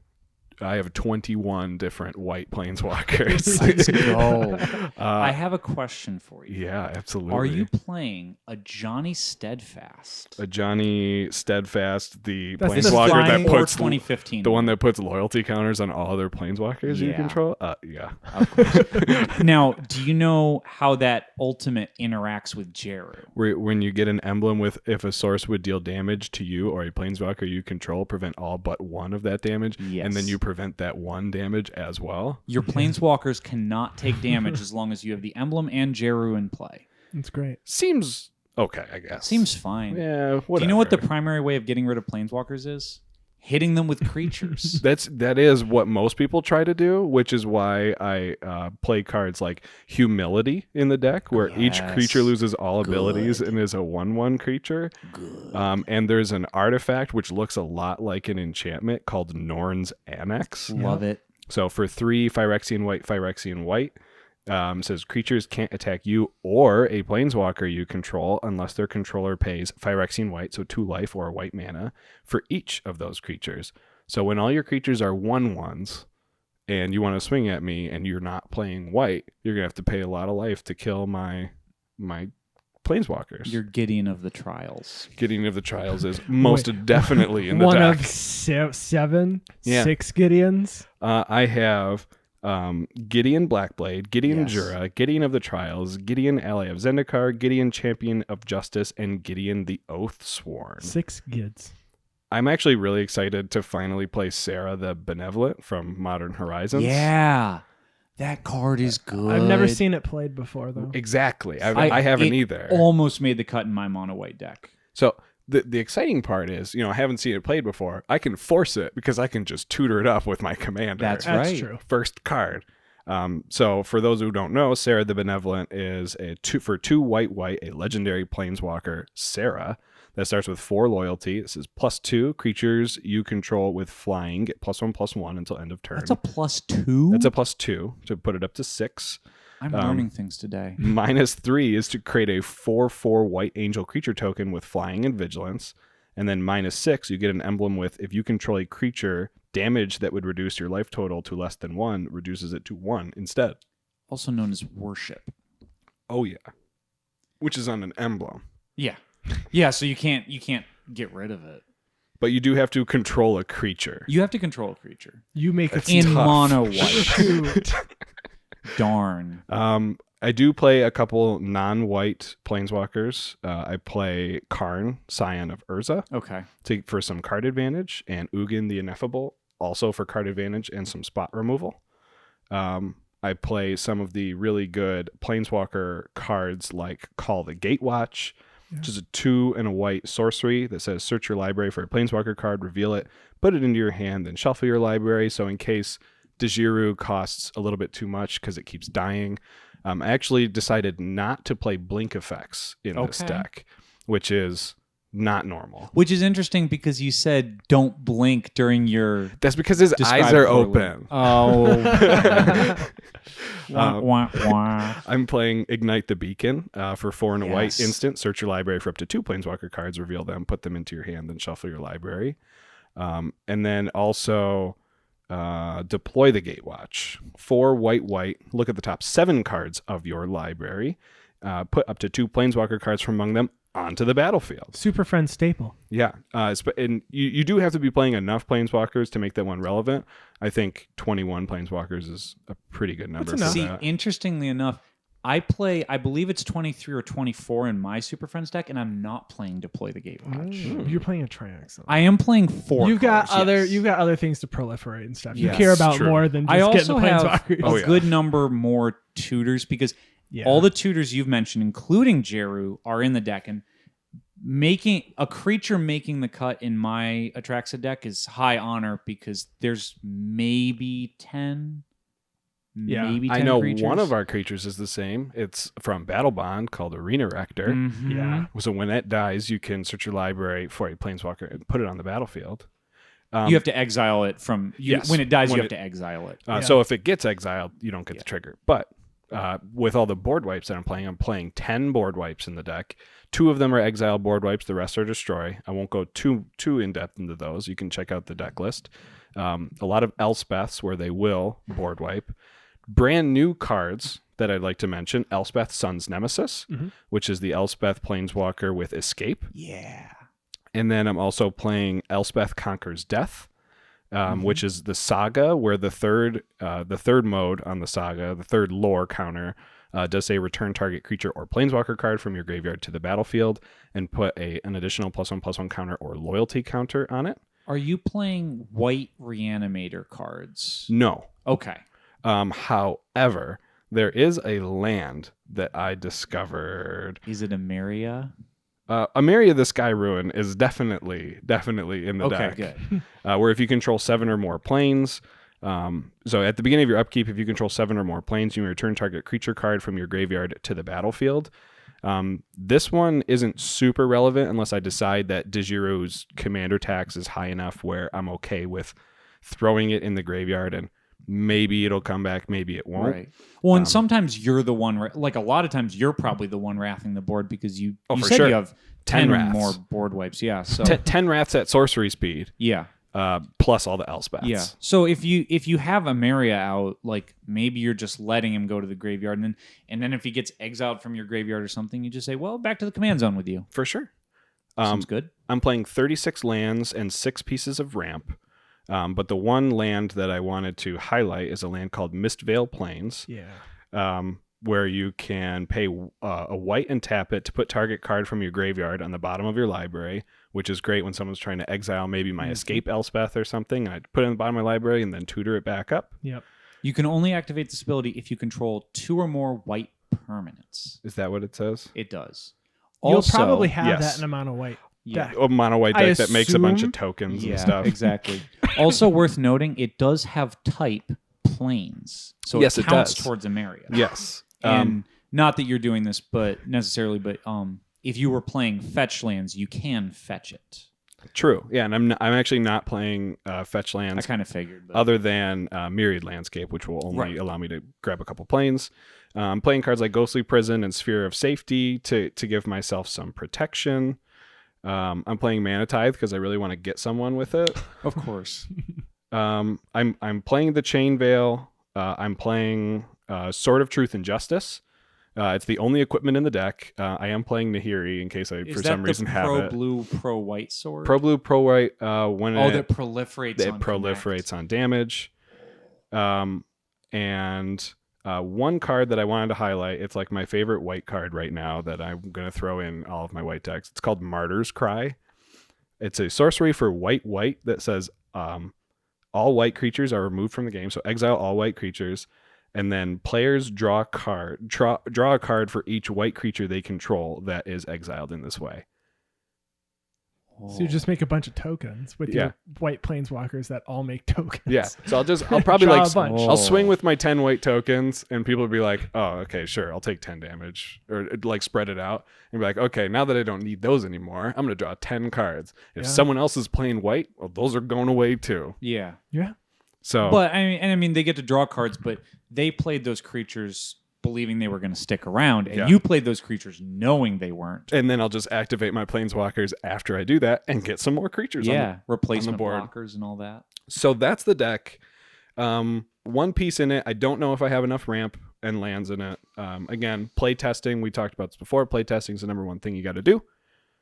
I have 21 different white planeswalkers. Let's go. I uh, have a question for you. yeah, absolutely. Are you playing a Johnny Steadfast? a Johnny Steadfast, the That's the planeswalker flying- that Or puts 2015. the one that puts loyalty counters on all other planeswalkers you Yeah. control? Yeah. Of course. Now, do you know how that ultimate interacts with Jeru? When you get an emblem with if a source would deal damage to you or a planeswalker you control, prevent all but 1 of that damage, Yes. and then you prevent that 1 damage as well. Your planeswalkers cannot take damage as long as you have the emblem and Jeru in play. That's great. Seems okay, I guess. Seems fine. Yeah, whatever. Do you know what the primary way of getting rid of planeswalkers is? Hitting them with creatures. That is what most people try to do, which is why I play cards like Humility in the deck, where each Yes. creature loses all abilities and is a 1/1 creature. Good. And there's an artifact which looks a lot like an enchantment called Norn's Annex, Love it. So for 3 Phyrexian white, says creatures can't attack you or a planeswalker you control unless their controller pays Phyrexian white, so 2 life or a white mana, for each of those creatures. So when all your creatures are 1/1s and you want to swing at me and you're not playing white, you're going to have to pay a lot of life to kill my planeswalkers. You're Gideon of the Trials. Gideon of the Trials is most definitely in the one deck. of 7, Yeah. 6 Gideons. I have Gideon Blackblade, Gideon Yes. Jura, Gideon of the Trials, Gideon Ally of Zendikar, Gideon Champion of Justice, and Gideon the Oathsworn. 6 Gids. I'm actually really excited to finally play Sarah the Benevolent from Modern Horizons. Yeah. That card is good. I've never seen it played before, though. Exactly. I haven't it either. Almost made the cut in my mono white deck. So the exciting part is, I haven't seen it played before. I can force it because I can just tutor it up with my commander. That's That's right. true. First card. So for those who don't know, Sarah the Benevolent is for 2 white, a legendary planeswalker, Sarah, that starts with 4 loyalty. This is +2 creatures you control with flying, get +1/+1 until end of turn. That's a +2? That's a +2 to put it up to 6. I'm learning things today. -3 is to create a 4/4 white angel creature token with flying and vigilance. And then -6, you get an emblem with, if you control a creature, damage that would reduce your life total to less than 1 reduces it to 1 instead. Also known as worship. Oh yeah, which is on an emblem. Yeah. Yeah, so you can't get rid of it. But you do have to control a creature. You have to control a creature. You make it In tough. mono white. Shoot. Darn. I do play a couple non-white planeswalkers. I play Karn, Scion of Urza, Okay. for some card advantage, and Ugin the Ineffable, also for card advantage and some spot removal. I play some of the really good planeswalker cards like Call the Gatewatch, which is a 2 and a white sorcery that says search your library for a planeswalker card, reveal it, put it into your hand, then shuffle your library. So in case Jahzzar costs a little bit too much because it keeps dying, I actually decided not to play blink effects in this Okay. deck, which is not normal. Which is interesting because you said don't blink during your... That's because his Describe eyes are poorly. open. Oh. Wah, wah, wah. I'm playing Ignite the Beacon for 4 and a white Yes. instant. Search your library for up to 2 planeswalker cards, reveal them, put them into your hand, then shuffle your library. And then also deploy the Gatewatch. 4 white, look at the top 7 cards of your library. Put up to 2 planeswalker cards from among them onto the battlefield. Super Friend staple. Yeah. And you do have to be playing enough planeswalkers to make that one relevant. I think 21 planeswalkers is a pretty good number. That's for enough. that. See, interestingly enough, I believe it's 23 or 24 in my Super Friends deck, and I'm not playing Deploy the Gatewatch. You're playing a Triax. though. I am playing 4 You've got cards, you've yes. got other things to proliferate and stuff. You Yes, care about true. more than just I getting also the have planeswalkers. Oh, a yeah. good number more tutors because Yeah. all the tutors you've mentioned, including Jahzzar, are in the deck, and making a creature making the cut in my Atraxa deck is high honor because there's maybe 10. Yeah. Maybe 10 I know creatures. one of our creatures is the same. It's from Battle Bond called Arena Rector. Mhm. Yeah. So when that dies, you can search your library for a planeswalker and put it on the battlefield. You have to exile it from... yes, when it dies, when you have it- to exile it. Yeah. So if it gets exiled, you don't get the trigger. But with all the board wipes that I'm playing 10 board wipes in the deck. 2 of them are exile board wipes. The rest are destroy. I won't go too in depth into those. You can check out the deck list. A lot of Elspeths where they will board wipe. Brand new cards that I'd like to mention. Elspeth Sun's Nemesis, which is the Elspeth Planeswalker with Escape. Yeah. And then I'm also playing Elspeth Conquers Death, which is the saga where the third mode on the saga, the third lore counter, does say return target creature or planeswalker card from your graveyard to the battlefield and put an additional +1/+1 counter or loyalty counter on it. Are you playing white reanimator cards? No. Okay. However, there is a land that I discovered. Is it a Maria? Ameria the Sky Ruin is definitely in the Okay, deck. good. Where if you control 7 or more planes, so at the beginning of your upkeep, if you control 7 or more planes, you may return target creature card from your graveyard to the battlefield. This one isn't super relevant unless I decide that Jahzzar's commander tax is high enough where I'm okay with throwing it in the graveyard and maybe it'll come back, maybe it won't. Right. Well, and sometimes you're the one, like a lot of times you're probably the one wrathing the board because you for said sure. you have 10 wraths. more board wipes. Yeah. So 10 wraths at sorcery speed. yeah. Plus all the Elspeths. Yeah. So if you have a Maria out, like maybe you're just letting him go to the graveyard, and then if he gets exiled from your graveyard or something, you just say, well, back to the command zone with you. For sure. Sounds good. I'm playing 36 lands and 6 pieces of ramp. But the one land that I wanted to highlight is a land called Mistvale Plains. Yeah. Where you can pay a white and tap it to put target card from your graveyard on the bottom of your library, which is great when someone's trying to exile maybe my escape Elspeth or something. And I put it in the bottom of my library and then tutor it back up. Yep. You can only activate this ability if you control 2 or more white permanents. Is that what it says? It does. You'll Also, probably have yes. that in a mono white. Yeah. A mono white deck that makes a bunch assume- of tokens Yeah, and stuff. exactly. Also worth noting, it does have type planes. So Yes, it it counts does. towards a Maria. Yes. And not that you're doing this, but if you were playing fetch lands, you can fetch it. True. Yeah, and I'm actually not playing fetch I lands kind of figured. But other than Myriad Landscape, which will only Right. allow me to grab a couple planes. I'm playing cards like Ghostly Prison and Sphere of Safety to give myself some protection. I'm playing Mana Tithe because I really want to get someone with it. of course. I'm playing the Chain Veil. I'm playing Sword of Truth and Justice. It's the only equipment in the deck. I am playing Nahiri in case I, for some reason, have it. Pro blue, pro white sword? Pro blue, pro white. When that proliferates. it on proliferates on damage. And one card that I wanted to highlight, it's like my favorite white card right now that I'm going to throw in all of my white decks. It's called Martyr's Cry. It's a sorcery for white that says all white creatures are removed from the game. So exile all white creatures. And then players draw a card for each white creature they control that is exiled in this way. So you just make a bunch of tokens with your white planeswalkers that all make tokens. Yeah. So I'll probably Draw like a bunch. I'll swing with my 10 white tokens and people will be like, oh, okay, sure, I'll take 10 damage, or like spread it out and be like, okay, now that I don't need those anymore, I'm going to draw 10 cards. If someone else is playing white, well, those are going away too. Yeah. Yeah. So, But I mean, they get to draw cards, but they played those creatures believing they were going to stick around, and you played those creatures knowing they weren't. and then I'll just activate my planeswalkers after I do that and get some more creatures replacement board. blockers and all that. So that's the deck. One piece in it, I don't know if I have enough ramp and lands in it. Again, play testing. We talked about this before. Play testing is the number one thing you got to do.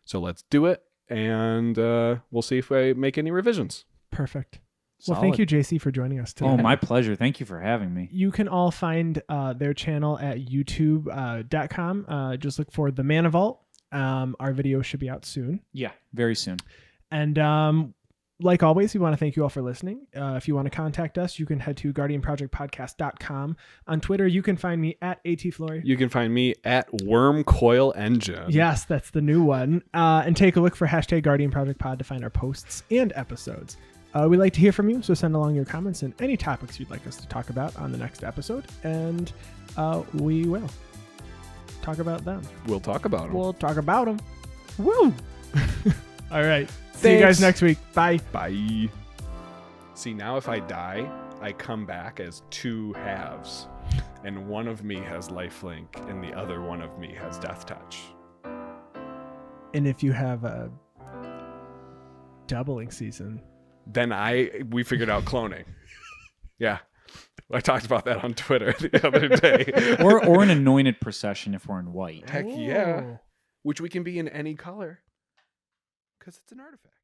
So let's do it, and we'll see if I make any revisions. Perfect. Well, thank you, JC, for joining us today. Oh, my pleasure. Thank you for having me. You can all find their channel at youtube.com. Just look for The Mana Vault. Our video should be out soon. Yeah, very soon. And like always, we want to thank you all for listening. If you want to contact us, you can head to guardianprojectpodcast.com. On Twitter, you can find me at ATFlory. You can find me at WormCoilEngine. Yes, that's the new one. And take a look for hashtag GuardianProjectPod to find our posts and episodes. We'd like to hear from you, so send along your comments and any topics you'd like us to talk about on the next episode, and we will talk about them. We'll talk about them. We'll talk about them. Woo! All right. See you guys next week. Bye. Bye. See, now if I die, I come back as 2 halves, and one of me has lifelink, and the other one of me has death touch. And if you have a doubling season, Then we figured out cloning. Yeah. I talked about that on Twitter the other day. or an anointed procession if we're in white. Heck yeah. Which we can be in any color. Because it's an artifact.